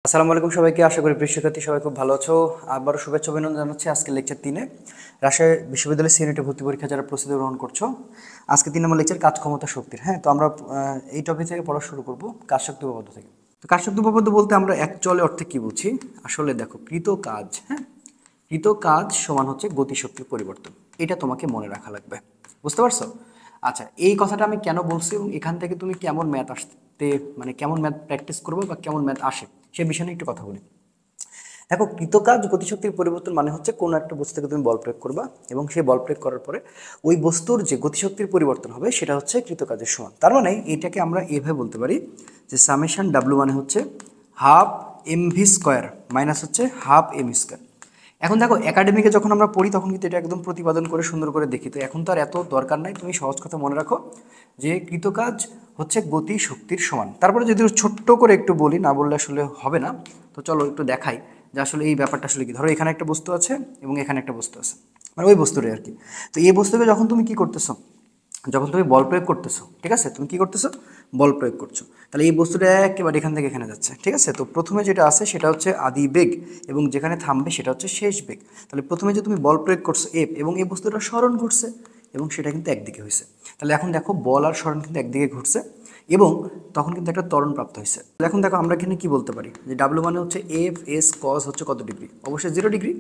আসসালামু আলাইকুম সবাইকে। আশা করি প্রিয় শিক্ষার্থী সবাই খুব ভালো আছো। আবারও শুভেচ্ছা অভিনন্দন জানাচ্ছি। আজকে লেকচার 3-এ রাজশাহী বিশ্ববিদ্যালয়ের সিনিয়র ভর্তি পরীক্ষা যারা প্রস্তুতি গ্রহণ করছো, আজকে 3 নম্বর লেকচার কাজ ক্ষমতা শক্তির। হ্যাঁ, তো আমরা এই টপিক থেকে পড়া শুরু করব কাজ শক্তি উপপাদ্য থেকে। তো কাজ শক্তি উপপাদ্য বলতে আমরা অ্যাকচুয়ালি অর্থে কি বুঝি? আসলে দেখো, কৃত কাজ, হ্যাঁ, কৃত কাজ সমান হচ্ছে গতিশক্তির পরিবর্তন। এটা তোমাকে মনে রাখা লাগবে, বুঝতে পারছো? আচ্ছা, এই কথাটা আমি কেন বলছি এবং এখান থেকে তুমি কেমন ম্যাথ আসতে, মানে কেমন ম্যাথ প্র্যাকটিস করবো বা কেমন ম্যাথ আসে সে বিষয়ে নিয়ে একটু কথা বলি। দেখো, কৃতকাজ গতিশক্তির পরিবর্তন মানে হচ্ছে কোনো একটা বস্তুকে তুমি বল প্রয়োগ করবা এবং সেই বল প্রয়োগ করার পরে ওই বস্তুর যে গতিশক্তির পরিবর্তন হবে সেটা হচ্ছে কৃতকাজের সমান। তার মানে এটাকে আমরা এভাবে বলতে পারি যে সামেশন ডাব্লু মানে হচ্ছে half m v square minus হচ্ছে হাফ এম স্কোয়ার। এখন দেখো, একাডেমিকে যখন আমরা পড়ি তখন কিন্তু এটা একদম প্রতিপাদন করে সুন্দর করে দেখি, তো এখন তো আর এত দরকার নাই। তুমি সহজ কথা মনে রাখো যে কৃতকাজ হচ্ছে গতি শক্তির সমান। তারপরে যদি ছোট্ট করে একটু বলি, না বললে আসলে হবে না, তো চলো একটু দেখাই যে আসলে এই ব্যাপারটা আসলে কি। ধরো এখানে একটা বস্তু আছে এবং এখানে একটা বস্তু আছে, মানে ওই বস্তুটাই আর কি। তো এই বস্তুকে যখন তুমি কি করতেছো, যখন তুমি বল প্রয়োগ করতেছো, ঠিক আছে, তুমি কি করতেছো, বল প্রয়োগ করছো, তাহলে এই বস্তুটা একেবারে এখান থেকে এখানে যাচ্ছে, ঠিক আছে। তো প্রথমে যেটা আছে সেটা হচ্ছে আদি বেগ এবং যেখানে থামবে সেটা হচ্ছে শেষ বেগ। তাহলে প্রথমে যে তুমি বল প্রয়োগ করছো এফ এবং এই বস্তুটা স্মরণ ঘটছে এবং সেটা কিন্তু একদিকে হয়েছে। তাহলে এখন দেখো, বল আর স্মরণ কিন্তু একদিকে ঘটছে এবং তখন কিন্তু একটা ত্বরণ প্রাপ্ত হয়েছে। এখন দেখো, আমরা এখানে কি বলতে পারি যে ডাব্লু মানে হচ্ছে এফ এস কজ হচ্ছে কত ডিগ্রি, অবশ্যই 0 ডিগ্রি।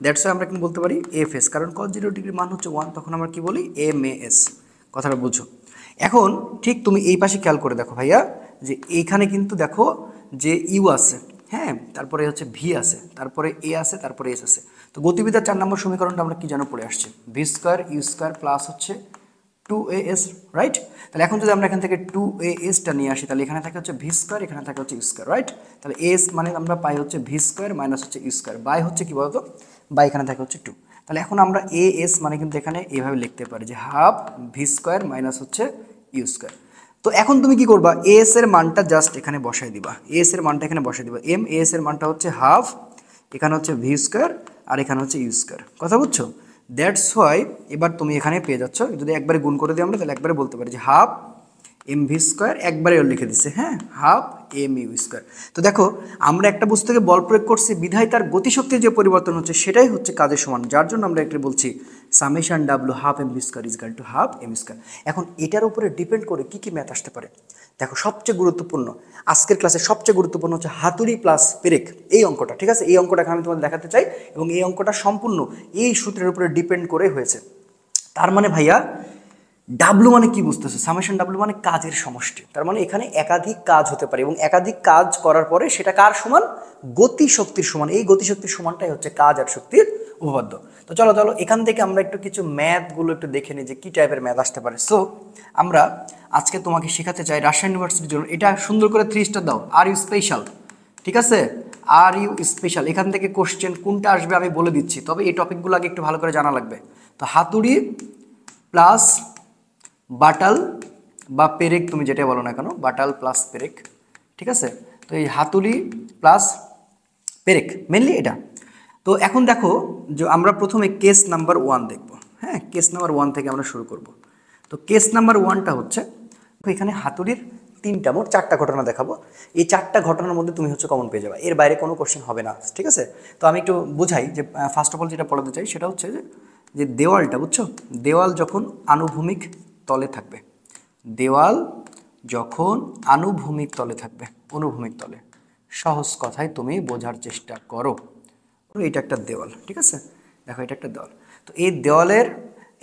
দ্যাটস ওয়াই আমরা কিন্তু বলতে পারি এফ এস, কারণ কজ 0 ডিগ্রি মান হচ্ছে 1, তখন আমরা কি বলি এম এ এস। কথাটা বুঝো? এখন ঠিক তুমি এই পাশে খেয়াল করে দেখো ভাইয়া, যে এইখানে কিন্তু দেখো যে ইউ আছে, হ্যাঁ, তারপরে হচ্ছে ভি আছে, তারপরে এ আছে, তারপরে এস আছে। তো গতিবিদ্যার 4 নম্বর সমীকরণটা আমরা কি যেন পড়ে আসছি, v square u square plus হচ্ছে 2as, রাইট? তাহলে এখন যদি আমরা এখান থেকে 2asটা নিয়ে আসি, তাহলে এখানে থাকে হচ্ছে ভি স্কোয়ার, এখানে থাকে হচ্ছে ইউ স্কোয়ার, রাইট? তাহলে এস মানে আমরা পাই হচ্ছে ভি স্কোয়ার মাইনাস হচ্ছে ইউ স্কোয়ার, বাই হচ্ছে কি বলতো, বাই এখানে থাকে হচ্ছে 2। তাহলে এখন আমরা এ এস মানে কিন্তু এখানে এইভাবে লিখতে পারি যে হাফ ভি স্কোয়ার মাইনাস হচ্ছে ইউ স্কোয়ার। তো এখন তুমি কি করবা, এ এস এর মানটা জাস্ট এখানে বসাই দিবা, এ এস এর মানটা এখানে বসাই দিবা, এম এ এস এর মানটা হচ্ছে হাফ, এখানে হচ্ছে ভি স্কোয়ার আর এখানে হচ্ছে ইউ স্কোয়ার। কথা বুঝছো? দ্যাটস হোয়াই এবার তুমি এখানে পেয়ে যাচ্ছ, যদি একবারে গুণ করে দিই আমরা, তাহলে একবারে বলতে পারি যে হাফ এম ভি স্কোয়ার, একবারে ওর লিখে দিচ্ছে, হ্যাঁ, হাফ এম ইউ স্কোয়ার। তো দেখো, আমরা একটা বস্তুকে বল প্রয়োগ করছি বিধায় তার গতিশক্তির যে পরিবর্তন হচ্ছে সেটাই হচ্ছে কাজের সমান, যার জন্য আমরা একটা বলছি সামেশন ডাব্লু half m v square is equal to half m square. এখন এটার উপরে ডিপেন্ড করে কি কি ম্যাথ আসতে পারে। দেখো, সবচেয়ে গুরুত্বপূর্ণ আজকের ক্লাসে সবচেয়ে গুরুত্বপূর্ণ হচ্ছে হাতুড়ি প্লাস পেরেক, এই অঙ্কটা, ঠিক আছে। এই অঙ্কটা আমি তোমাদের দেখাতে চাই এবং এই অঙ্কটা সম্পূর্ণ এই সূত্রের উপরে ডিপেন্ড করে হয়েছে। তার মানে ভাইয়া, ডাব্লু মানে কি বুঝতেছো, সামেশন ডাব্লু মানে কাজের সমষ্টি। তার মানে এখানে একাধিক কাজ হতে পারে এবং একাধিক কাজ করার পরে সেটা কার সমান, গতি শক্তির সমান। এই গতি শক্তির সমানটাই হচ্ছে কাজ আর শক্তির উপপাদ্য। তো চলো চলো এখান থেকে আমরা একটু কিছু ম্যাথগুলো একটু দেখে নিই যে কী টাইপের ম্যাথ আসতে পারে। সো আমরা আজকে তোমাকে শেখাতে চাই রাজশাহী ইউনিভার্সিটির জন্য, এটা সুন্দর করে 3 স্টার দাও, আর ইউ স্পেশাল, ঠিক আছে, আর ইউ স্পেশাল। এখান থেকে কোশ্চেন কোনটা আসবে আমি বলে দিচ্ছি, তবে এই টপিকগুলো আগে একটু ভালো করে জানা লাগবে। তো হাতুড়ি প্লাস বাটাল বা পেরেক, তুমি যেটা বলো না কেন, বাটাল প্লাস পেরেক, ঠিক আছে। তো এই হাতুড়ি প্লাস পেরেক মেনলি এটা। তো এখন দেখো যে আমরা প্রথমে কেস নাম্বার 1 দেখব, হ্যাঁ, কেস নাম্বার 1 থেকে আমরা শুরু করব। তো কেস নাম্বার 1টা হচ্ছে, এখানে হাতুড়ির 3টা মোট 4টা ঘটনা দেখাবো। এই 4টা ঘটনার মধ্যে তুমি হচ্ছে কমন পেয়ে যাবে, এর বাইরে কোনো কোশ্চেন হবে না, ঠিক আছে। তো আমি একটু বুঝাই যে ফার্স্ট অফ অল যেটা পড়াতে চাই সেটা হচ্ছে যে দেওয়ালটা, বুঝছো, দেওয়াল যখন আনুভূমিক তলে থাকবে, দেওয়াল যখন আনুভূমিক তলে থাকবে, অনুভূমিক তলে, সহজ কথায় তুমি বোঝার চেষ্টা করো। এটা একটা দেওয়াল, ঠিক আছে, দেখো এটা একটা দেওয়াল। তো এই দেওয়ালের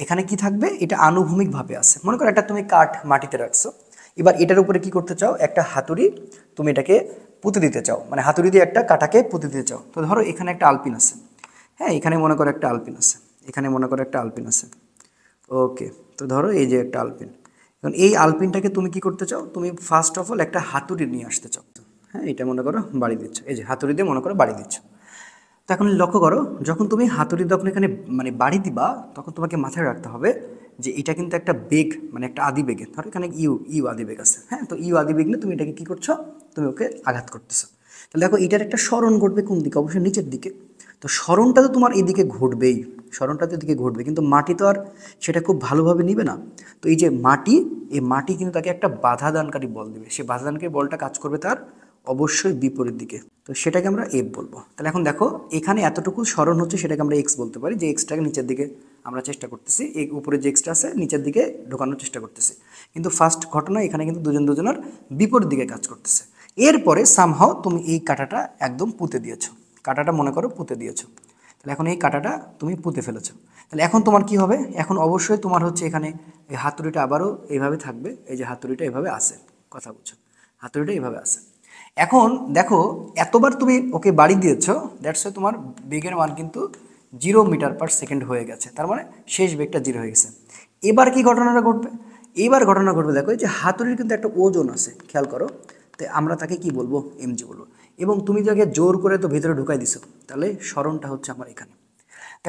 এখানে কি থাকবে, এটা আনুভূমিকভাবে আছে। মনে করো এটা তুমি কাঠ মাটিতে রাখছো, এবার এটার উপরে কি করতে চাও, একটা হাতুড়ি তুমি এটাকে পুঁতে দিতে চাও, মানে হাতুড়ি দিয়ে একটা কাটাকে পুঁতে দিতে চাও। তো ধরো এখানে একটা আলপিন আছে, হ্যাঁ, এখানে মনে করো একটা আলপিন আছে, এখানে মনে করো একটা আলপিন আছে, ওকে। তো ধরো এই যে একটা আলপিন, এখন এই আলপিনটাকে তুমি কি করতে চাও, তুমি ফার্স্ট অফ অল একটা হাতুড়ি নিয়ে আসতে চাও, হ্যাঁ, এটা মনে করো বাড়ি দিচ্ছ, এই যে হাতুড়ি দিয়ে মনে করো বাড়ি দিচ্ছ। তো এখন লক্ষ্য করো, যখন তুমি হাতুড়ি যখন এখানে মানে বাড়ি দিবা, তখন তোমাকে মাথায় রাখতে হবে যে এটা কিন্তু একটা বেগ, মানে একটা আদি বেগে, ধরো এখানে ইউ ইউ আদি বেগ আছে, হ্যাঁ। তো ইউ আদি বেগ নিয়ে তুমি এটাকে কী করছো, তুমি ওকে আঘাত করতেছো। তাহলে দেখো এটার একটা স্মরণ ঘটবে কোন দিকে, অবশ্যই নিচের দিকে। তো স্মরণটা তো তোমার এইদিকে ঘটবেই, স্মরণটা তো এদিকে ঘটবে, কিন্তু মাটি তো আর সেটা খুব ভালোভাবে নিবে না। তো এই যে মাটি, এই মাটি কিন্তু তাকে একটা বাধা দানকারী বল দেবে, সে বাধা দানকারী বলটা কাজ করবে তার অবশ্যই বিপরীত দিকে, তো সেটাকে আমরা এফ বলবো। তাহলে এখন দেখো এখানে এতটুকু স্মরণ হচ্ছে, সেটাকে আমরা এক্স বলতে পারি, যে এক্সটাকে নিচের দিকে আমরা চেষ্টা করতেছি, এই উপরে যে এক্সটা আছে নিচের দিকে ঢোকানোর চেষ্টা করতেছি। কিন্তু ফার্স্ট ঘটনা এখানে কিন্তু দুজনের বিপরীত দিকে কাজ করতেছে। এরপরে সামহাও তুমি এই কাঁটাটা একদম পুঁতে দিয়েছো, কাঁটাটা মনে করো পুঁতে দিয়েছো। তাহলে এখন এই কাঁটাটা তুমি পুঁতে ফেলেছো। তাহলে এখন তোমার কি হবে, এখন অবশ্যই তোমার হচ্ছে এখানে এই হাতুড়িটা আবারও এইভাবে থাকবে, এই যে হাতুড়িটা এভাবে আসে, কথা বুঝছো, হাতুড়িটা এইভাবে আসে। এখন দেখো এতবার তুমি ওকে বাড়ি দিয়েছো, দ্যাটস ওয়াই তোমার বেগের মান কিন্তু 0 মিটার/সেকেন্ড হয়ে গেছে, তার মানে শেষ বেগটা 0 হয়ে গেছে। এবার কি ঘটনাটা ঘটবে, এবার ঘটনা ঘটবে দেখো এই যে হাতুড়ির কিন্তু একটা ওজন আছে, খেয়াল করো, তাই আমরা তাকে কি বলবো, এমজি বলবো। এবং তুমি যাকে জোর করে তো ভিতরে ঢুকাই দিছো, তাহলে স্মরণটা হচ্ছে আমার এখানে।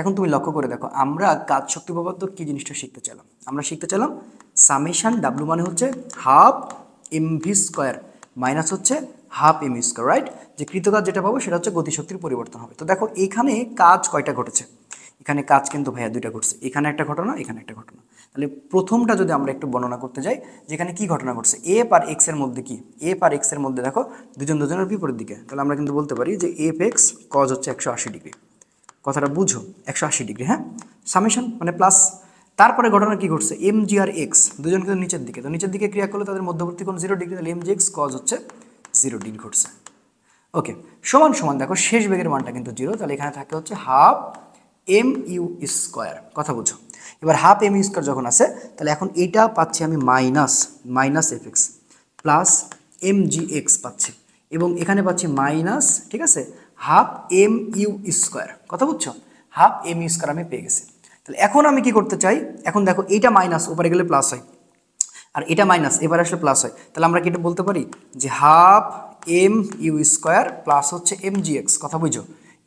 এখন তুমি লক্ষ্য করে দেখো আমরা কাজ শক্তি উপপাদ্য কি জিনিসটা শিখতে চাইলাম, আমরা শিখতে চাইলাম সামেশন ডাব্লু মানে হচ্ছে half m v square minus হচ্ছে হাফ এম স্কোয়ার, রাইট। যে কৃতকাজ যেটা পাবো সেটা হচ্ছে গতিশক্তির পরিবর্তন হবে। তো দেখো এখানে কাজ কয়টা ঘটেছে, এখানে কাজ কিন্তু ভাইয়া দুইটা ঘটছে, এখানে একটা ঘটনা এখানে একটা ঘটনা। তাহলে প্রথমটা যদি আমরা একটু বর্ণনা করতে যাই, যেখানে কি ঘটনা ঘটছে, এফ আর এক্স এর মধ্যে কি, এফ আর এক্স এর মধ্যে দেখো দুজনের বিপরীত দিকে, তাহলে আমরা কিন্তু বলতে পারি যে এফ এক্স কজ হচ্ছে 180 ডিগ্রি, কথাটা বুঝো, 180 ডিগ্রি, হ্যাঁ, সামেশন মানে প্লাস। তারপরে ঘটনা কি ঘটছে, এম জি আর এক্স দুজন কিন্তু নিচের দিকে, তো নিচের দিকে ক্রিয়া করলে তাদের মধ্যবর্তী কোণ 0 ডিগ্রি, তাহলে এম জি এক্স কজ হচ্ছে 0 ডিগ্রি ঘটছে। ওকে, সমান সমান দেখো শেষ বেগের মানটা কিন্তু 0, তাহলে এখানে থাকে হচ্ছে হাফ এম ইউ স্কোয়ার, কথা বুঝো। এবার হাফ এম ইউ স্কোয়ার যখন আছে, তাহলে এখন এইটা পাচ্ছি আমি minus F x plus m জি এক্স পাচ্ছি, এবং এখানে পাচ্ছি মাইনাস, ঠিক আছে, হাফ এম ইউ স্কোয়ার, কথা বুঝছো, হাফ এম ইউ স্কোয়ার আমি পেয়ে গেছি। তাহলে এখন আমি কি করতে চাই, এখন দেখো এইটা মাইনাস উপরে গেলে প্লাস হয়, আর এটা মাইনাস এবার আসলে প্লাস হয়, তাহলে আমরা কি এটা বলতে পারি যে half m u square plus হচ্ছে এম জি এক্স, কথা বুঝো,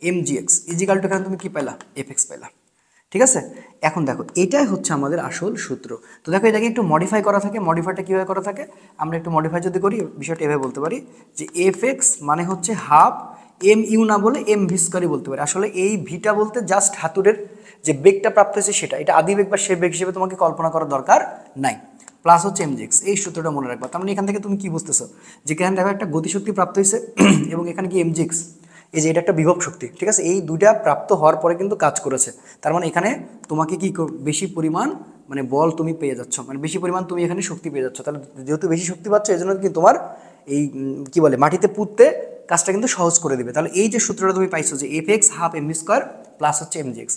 m G x is equal to এখানে তুমি কি পাইলা, এফ এক্স পাইলা, ঠিক আছে। এখন দেখো এটাই হচ্ছে আমাদের আসল সূত্র। তো দেখো এটাকে একটু মডিফাই করা থাকে, মডিফাইটা কীভাবে করা থাকে, আমরা একটু মডিফাই যদি করি বিষয়টা এভাবে বলতে পারি যে এফ এক্স মানে হচ্ছে হাফ এম ইউ না বলে এম ভি স্কোয়ারই বলতে পারি। আসলে এই ভিটা বলতে জাস্ট হাতুড়ের যে বেগটা প্রাপ্ত হয়েছে সেটা, এটা আদি বেগ বা সে বেগ হিসেবে তোমাকে কল্পনা করার দরকার নাই, প্লাস হচ্ছে এম জি এক্স, এই সূত্রটা মনে রাখবা। তার মানে এখান থেকে তুমি কি বুঝতেছো, যে এখানে দেখো একটা গতিশক্তি প্রাপ্ত হয়েছে এবং এখানে কি এম জি এক্স, এই যে এটা একটা বিভব শক্তি, ঠিক আছে, এই দুইটা প্রাপ্ত হওয়ার পরে কিন্তু কাজ করেছে। তার মানে এখানে তোমাকে কি বেশি পরিমাণ মানে বল তুমি পেয়ে যাচ্ছ, মানে বেশি পরিমাণ তুমি এখানে শক্তি পেয়ে যাচ্ছ। তাহলে যেহেতু বেশি শক্তি পাচ্ছ, এই জন্য কি তোমার এই কি বলে মাটিতে পুঁততে কাজটা কিন্তু সহজ করে দিবে। তাহলে এই যে সূত্রটা তুমি পাইছো যে f x half m square plus হচ্ছে এম জি এক্স,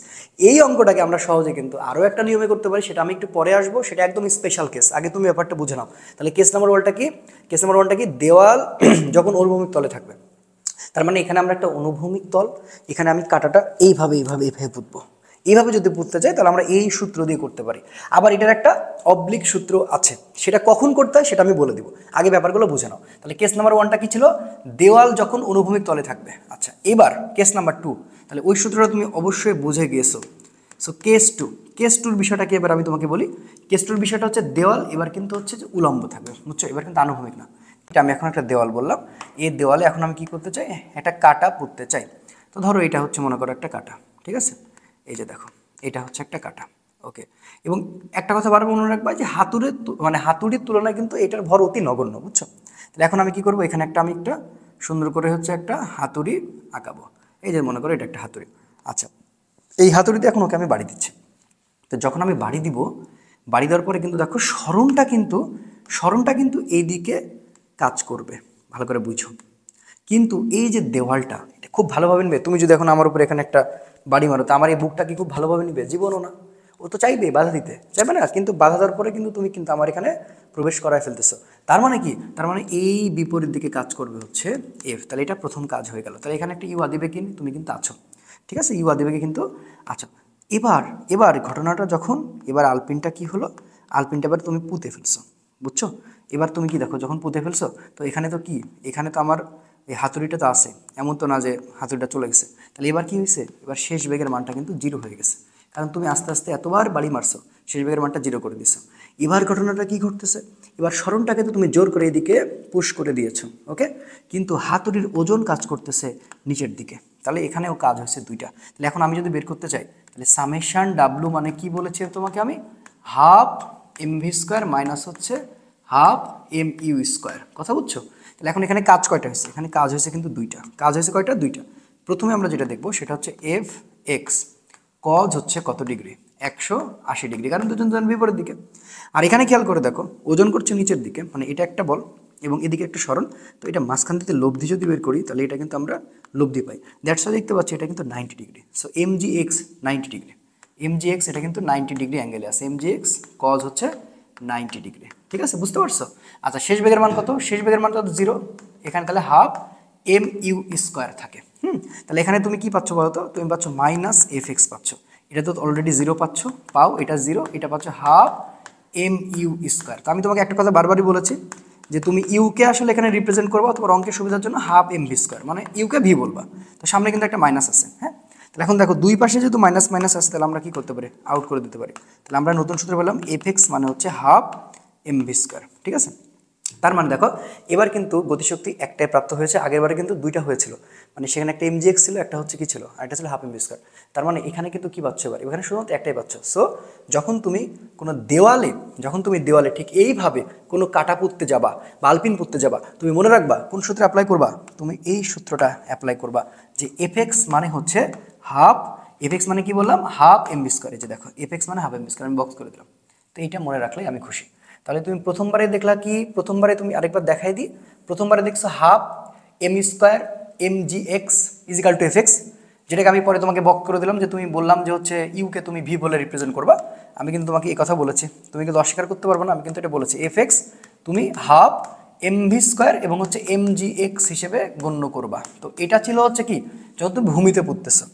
এই অঙ্কটাকে আমরা সহজে কিন্তু আরও একটা নিয়মে করতে পারি, সেটা আমি একটু পরে আসবো, সেটা একদম স্পেশাল কেস, আগে তুমি ব্যাপারটা বুঝে নাও। তাহলে কেস নাম্বার ওয়ানটা কি, কেস নাম্বার ওয়ানটা কি, দেওয়াল যখন অনুভূমিক তলে থাকবে, তার মানে এখানে আমরা একটা অনুভূমিক তল, এখানে আমি কাঁটাটা এইভাবে পুঁতবো, এইভাবে যদি পুঁততে চাই তাহলে আমরা এই সূত্র দিয়ে করতে পারি। আবার এটার একটা অবলিক সূত্র আছে, সেটা কখন করতে হয় সেটা আমি বলে দিব, আগে ব্যাপারগুলো বুঝে নাও। তাহলে কেস নাম্বার ওয়ানটা কি ছিল, দেওয়াল যখন অনুভূমিক তলে থাকবে। আচ্ছা, এবার কেস নাম্বার টু, তাহলে ওই সূত্রটা তুমি অবশ্যই বুঝে গিয়েছো। সো কেস টুর বিষয়টা কি এবার আমি তোমাকে বলি। কেস টুর বিষয়টা হচ্ছে দেওয়াল এবার কিন্তু হচ্ছে যে উলম্ব থাকবে, বুঝছো, এবার কিন্তু আনুভূমিক না। এটা আমি এখন একটা দেওয়াল বললাম, এই দেওয়ালে এখন আমি কি করতে চাই, একটা কাটা পুঁততে চাই। তো ধরো এটা হচ্ছে মনে করো একটা কাটা, ঠিক আছে, এই যে দেখো এটা হচ্ছে একটা কাটা, ওকে। এবং একটা কথা বারবার মনে রাখবা যে হাতুড়ির তুলনায় কিন্তু এটার ভর অতি নগণ্য, বুঝছো। তাহলে এখন আমি কি করবো, এখানে আমি একটা সুন্দর করে হচ্ছে একটা হাতুড়ি আঁকাবো, এই যে মনে করো এটা একটা হাতুড়ি। আচ্ছা, এই হাতুড়িতে এখন ওকে আমি বাড়ি দিচ্ছি। তো যখন আমি বাড়ি দিব, বাড়ি দেওয়ার পরে কিন্তু দেখো স্মরণটা কিন্তু এইদিকে কাজ করবে, ভালো করে বুঝো। কিন্তু এই যে দেওয়ালটা, এটা খুব ভালোভাবে নেবে। তুমি যদি এখন আমার উপরে এখানে একটা বাড়ি মারো, তো আমার এই বুকটা কি খুব ভালোভাবে নিবে, জীবনও না, ও তো চাইবে বাধা দিতে, চাইবে না, কিন্তু বাধা দেওয়ার পরে কিন্তু তুমি কিন্তু আমার এখানে প্রবেশ করায় ফেলতেছো। তার মানে কি, তার মানে এই বিপরীত দিকে কাজ করবে হচ্ছে এফ। তাহলে এটা প্রথম কাজ হয়ে গেল। তাহলে এখানে একটা ইউ আদিবে কি তুমি কিন্তু আছো, ঠিক আছে, ইউ আদিবেগে কিন্তু আছো। এবার ঘটনাটা যখন, এবার আলপিনটা কি হলো, আলপিনটা এবার তুমি পুঁতে ফেলছো, বুঝছো। এবার তুমি কি দেখো, যখন পুঁতে ফেলছো, তো এখানে তো কি, এখানে তো আমার এই হাতুড়িটা তো আছে, এমন তো না যে হাতুড়িটা চলে গেছে। তাহলে এবার কি হয়েছে, এবার শেষ বেগের মানটা কিন্তু 0 হয়ে গেছে, কারণ তুমি আস্তে আস্তে এতবার বাড়ি মারছো, শেষ বেগের মানটা 0 করে দিছো। এবার ঘটনাটা কি ঘটতেছে, এবার স্মরণটাকে তো তুমি জোর করে এদিকে পুশ করে দিয়েছো, ওকে, কিন্তু হাতুড়ির ওজন কাজ করতেছে নিচের দিকে। তাহলে এখানেও কাজ হয়েছে দুইটা। তাহলে এখন আমি যদি বের করতে চাই, তাহলে সামেশন ডাব্লু মানে কি বলেছি তোমাকে আমি, half m v square minus হচ্ছে হাফ এম ইউ স্কোয়ার, কথা বুঝছো। তাহলে এখন এখানে কাজ কয়টা হয়েছে? এখানে কাজ হয়েছে কিন্তু দুইটা। কাজ হয়েছে কয়টা? দুইটা। প্রথমে আমরা যেটা দেখবো সেটা হচ্ছে এফ এক্স কজ হচ্ছে কত ডিগ্রি? 180 ডিগ্রি, কারণ দুজন দুজন বিপরীত দিকে। আর এখানে খেয়াল করে দেখো, ওজন করছে নিচের দিকে, মানে এটা একটা বল এবং এদিকে একটা সরণ, তো এটা মাঝখান থেকে লব্ধি যদি বের করি তাহলে এটা কিন্তু আমরা লব্ধি পাই। দ্যাটস ওয়াই দেখতে পাচ্ছি এটা কিন্তু 90 ডিগ্রি। সো এম জি এক্স 90 ডিগ্রি, এম জি এক্স এটা কিন্তু 90 ডিগ্রি অ্যাঙ্গেলে আছে। এম জি এক্স কজ হচ্ছে 90 ডিগ্রি। ঠিক আছে, বুঝতে পারছো? আচ্ছা, শেষ বেগের মান কত? শেষ বেগের মান কত? 0। এখানে তাহলে হাফ এম ইউ স্কোয়ার থাকে। তাহলে এখানে তুমি কি পাচ্ছ বলো তো? তুমি পাচ্ছ মাইনাস এফ এক্স পাচ্ছ। এটা তো অলরেডি 0 পাচ্ছ, পাও এটা 0, এটা পাচ্ছ হাফ এম ইউ স্কোয়ার। তো আমি তোমাকে একটা কথা বারবারই বলেছি যে তুমি ইউকে আসলে এখানে রিপ্রেজেন্ট করবা তোমার অঙ্কের সুবিধার জন্য হাফ এম ভি স্কোয়ার, মানে ইউকে ভি বলবা। তো সামনে কিন্তু একটা মাইনাস আছে, হ্যাঁ। তাহলে এখন দেখো দুই পাশে যেহেতু মাইনাস মাইনাস আছে, তাহলে আমরা কি করতে পারি? আউট করে দিতে পারি। তাহলে আমরা নতুন সূত্র পেলাম এফ এক্স মানে হচ্ছে হাফ এম ভি স্কোয়ার। ঠিক আছে, তার মানে দেখো এবার কিন্তু গতিশক্তি একটাই প্রাপ্ত হয়েছে, আগেরবারে কিন্তু দুইটা হয়েছিল, মানে সেখানে একটা এম জি এক্স ছিল, একটা হচ্ছে কি ছিল, আর একটা ছিল হাফ এম ভি স্কোয়ার। তার মানে এখানে কিন্তু কি পাচ্ছ? এখানে শুধুমাত্র একটাই পাচ্ছ। সো যখন তুমি কোনো দেওয়ালে ঠিক এইভাবে কোনো কাটা পুঁততে যাবা, বালপিন পুঁততে যাবা, তুমি মনে রাখবা কোন সূত্রে অ্যাপ্লাই করবা? তুমি এই সূত্রটা অ্যাপ্লাই করবা যে এফ এক্স মানে হচ্ছে হাফ, এফ এক্স মানে কি বললাম? Half m v square. এই যে দেখো এফ এক্স মানে হাফ এম ভি স্কোয়ার, আমি বক্স করে দিলাম। তো এইটা মনে রাখলেই আমি খুশি। তাহলে তুমি প্রথমবারে দেখলা কি? প্রথমবারে তুমি আরেকবার দেখাই দিই। প্রথমবারে দেখছো half m square m G x is equal to f x, যেটাকে আমি পরে তোমাকে বক করে দিলাম যে তুমি বললাম যে হচ্ছে ইউকে তুমি ভি বলে রিপ্রেজেন্ট করবা। আমি কিন্তু তোমাকে এই কথা বলেছি, তুমি কিন্তু অস্বীকার করতে পারবো না, আমি কিন্তু এটা বলেছি। এফ এক্স তুমি হাফ এম ভি স্কোয়ার এবং হচ্ছে এম জি এক্স হিসেবে গণ্য করবা। তো এটা ছিল হচ্ছে কি, যখন তুমি ভূমিতে পুঁততেছো।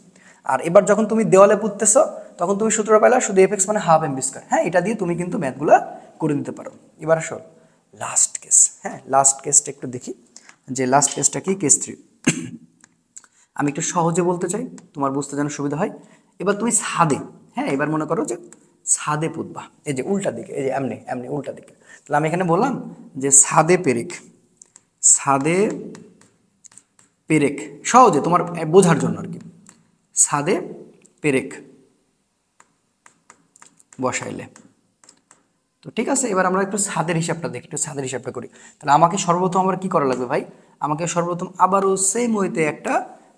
আর এবার যখন তুমি দেওয়ালে পুঁততেছো তখন তুমি সূত্রটা পাইলা শুধু এফ এক্স মানে হাফ এম ভি স্কোয়ার। হ্যাঁ, এটা দিয়ে তুমি কিন্তু ম্যাথগুলো করে দিতে পারো। এবার আসো লাস্ট কেস। হ্যাঁ, লাস্ট কেসটা একটু দেখি, যে লাস্ট কেসটা কি? কেস 3। আমি একটু সহজে বলতে চাই, তোমার বুঝতে যেন সুবিধা হয়। এবার তুমি ছাদে, হ্যাঁ এবার মনে করো যে ছাদে পুতবা, এই যে উল্টা দিকে, এই যে এমনি এমনি উল্টা দিকে। তাহলে আমি এখানে বললাম যে ছাদে পেরেক, ছাদে পেরেক, সহজে তোমার বোঝার জন্য আর কি। ছাদে পেরেক বসাইলে, তো ঠিক আছে। এবার আমরা একটু ছাদের হিসাবটা দেখি, একটু ছাদের হিসাবটা করি। তাহলে আমাকে সর্বপ্রথম আমার কি করা লাগবে ভাই? আমাকে সর্বপ্রথম আবারও সেম ওয়েতে একটা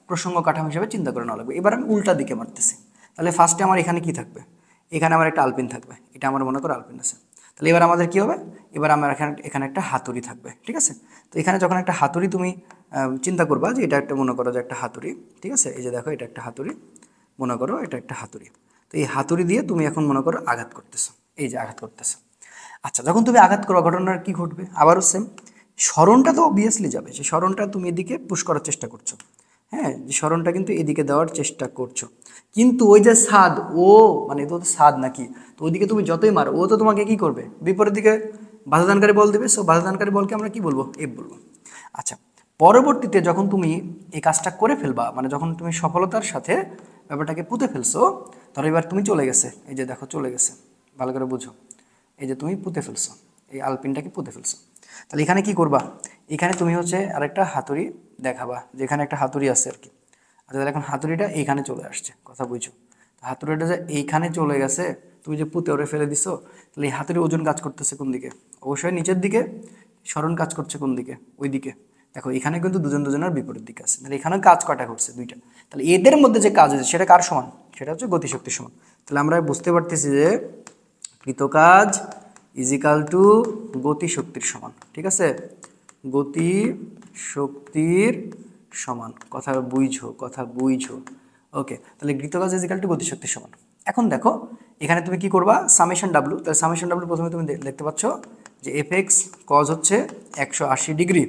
প্রসঙ্গ কাঠামো হিসাবে চিন্তা করে নেওয়া লাগবে। এবার আমি উল্টা দিকে মারতেছি। তাহলে ফার্স্টে আমার এখানে কি থাকবে? এখানে আমার একটা আলপিন থাকবে, এটা আমার মনে করো আলপিন আছে। তাহলে এবার আমাদের কি হবে? এবার আমার এখানে একটা হাতুড়ি থাকবে, ঠিক আছে। তো এখানে যখন একটা হাতুড়ি তুমি চিন্তা করবা যে এটা একটা, মনে করো যে একটা হাতুড়ি, ঠিক আছে। এই যে দেখো এটা একটা হাতুড়ি, মনে করো এটা একটা হাতুড়ি। তো এই হাতুড়ি দিয়ে তুমি এখন মনে করো আঘাত করতেছো, এই যে আঘাত করতেছো। আচ্ছা, যখন তুমি আঘাত করো ঘটনার কি ঘটবে? আবারও সেম, স্মরণটা তো অবভিয়াসলি যাবে, সেই স্মরণটা তুমি এদিকে পুশ করার চেষ্টা করছো। হ্যাঁ, যে স্মরণটা কিন্তু এদিকে দেওয়ার চেষ্টা করছো, কিন্তু ওই যে ছাদ, ও মানে তো ছাদ নাকি, তো ওইদিকে তুমি যতই মারো ও তো তোমাকে কি করবে? বিপরীত দিকে বাধাদানকারী বল দেবে। সো বাধাদানকারী বলকে আমরা কি বলবো? এফ বলবো। আচ্ছা, পরবর্তীতে যখন তুমি এই কাজটা করে ফেলবা, মানে যখন তুমি সফলতার সাথে ব্যাপারটাকে পুঁতে ফেলছো, ধরো এবার তুমি চলে গেছে, এই যে দেখো চলে গেছে, ভালো করে বুঝো, এই যে তুমি পুঁতে ফেলছো, এই আলপিনটাকে পুঁতে ফেলছো। তাহলে এখানে কি করবা? এখানে তুমি হচ্ছে আরেকটা হাতুড়ি দেখাবা, যেখানে একটা হাতুড়ি আছে আর কি। আচ্ছা, তাহলে এখন হাতুড়িটা এইখানে চলে আসছে, কথা বুঝছো? হাতুড়িটা যে এইখানে চলে গেছে, তুমি যে পুঁতে ওরে ফেলে দিছো, তাহলে এই হাতুড়ি ওজন কাজ করতেছে কোন দিকে? অবশ্যই নিচের দিকে। স্মরণ কাজ করছে কোন দিকে? ওই দিকে। দেখো এখানে কিন্তু দুজন দুজনের বিপরীত দিকে আছে, তাহলে এখানেও কাজ কয়টা করছে? দুইটা। তাহলে এদের মধ্যে যে কাজ হচ্ছে সেটা কার সমান? সেটা হচ্ছে গতিশক্তির সমান। তাহলে আমরা বুঝতে পারতেছি যে কৃতকাজ ইজিক্যাল টু গতিশক্তির সমান, ঠিক আছে। গতি শক্তির সমান, কথা বুঝো, কথা বুঝো। ওকে, তাহলে কৃতকাজ ইজিক্যাল টু গতিশক্তির সমান। এখন দেখো এখানে তুমি কি করবা? Summation W. তাহলে সামেশন ডাব্লু প্রথমে তুমি দেখতে পাচ্ছ যে এফ এক্স কজ হচ্ছে 180 ডিগ্রি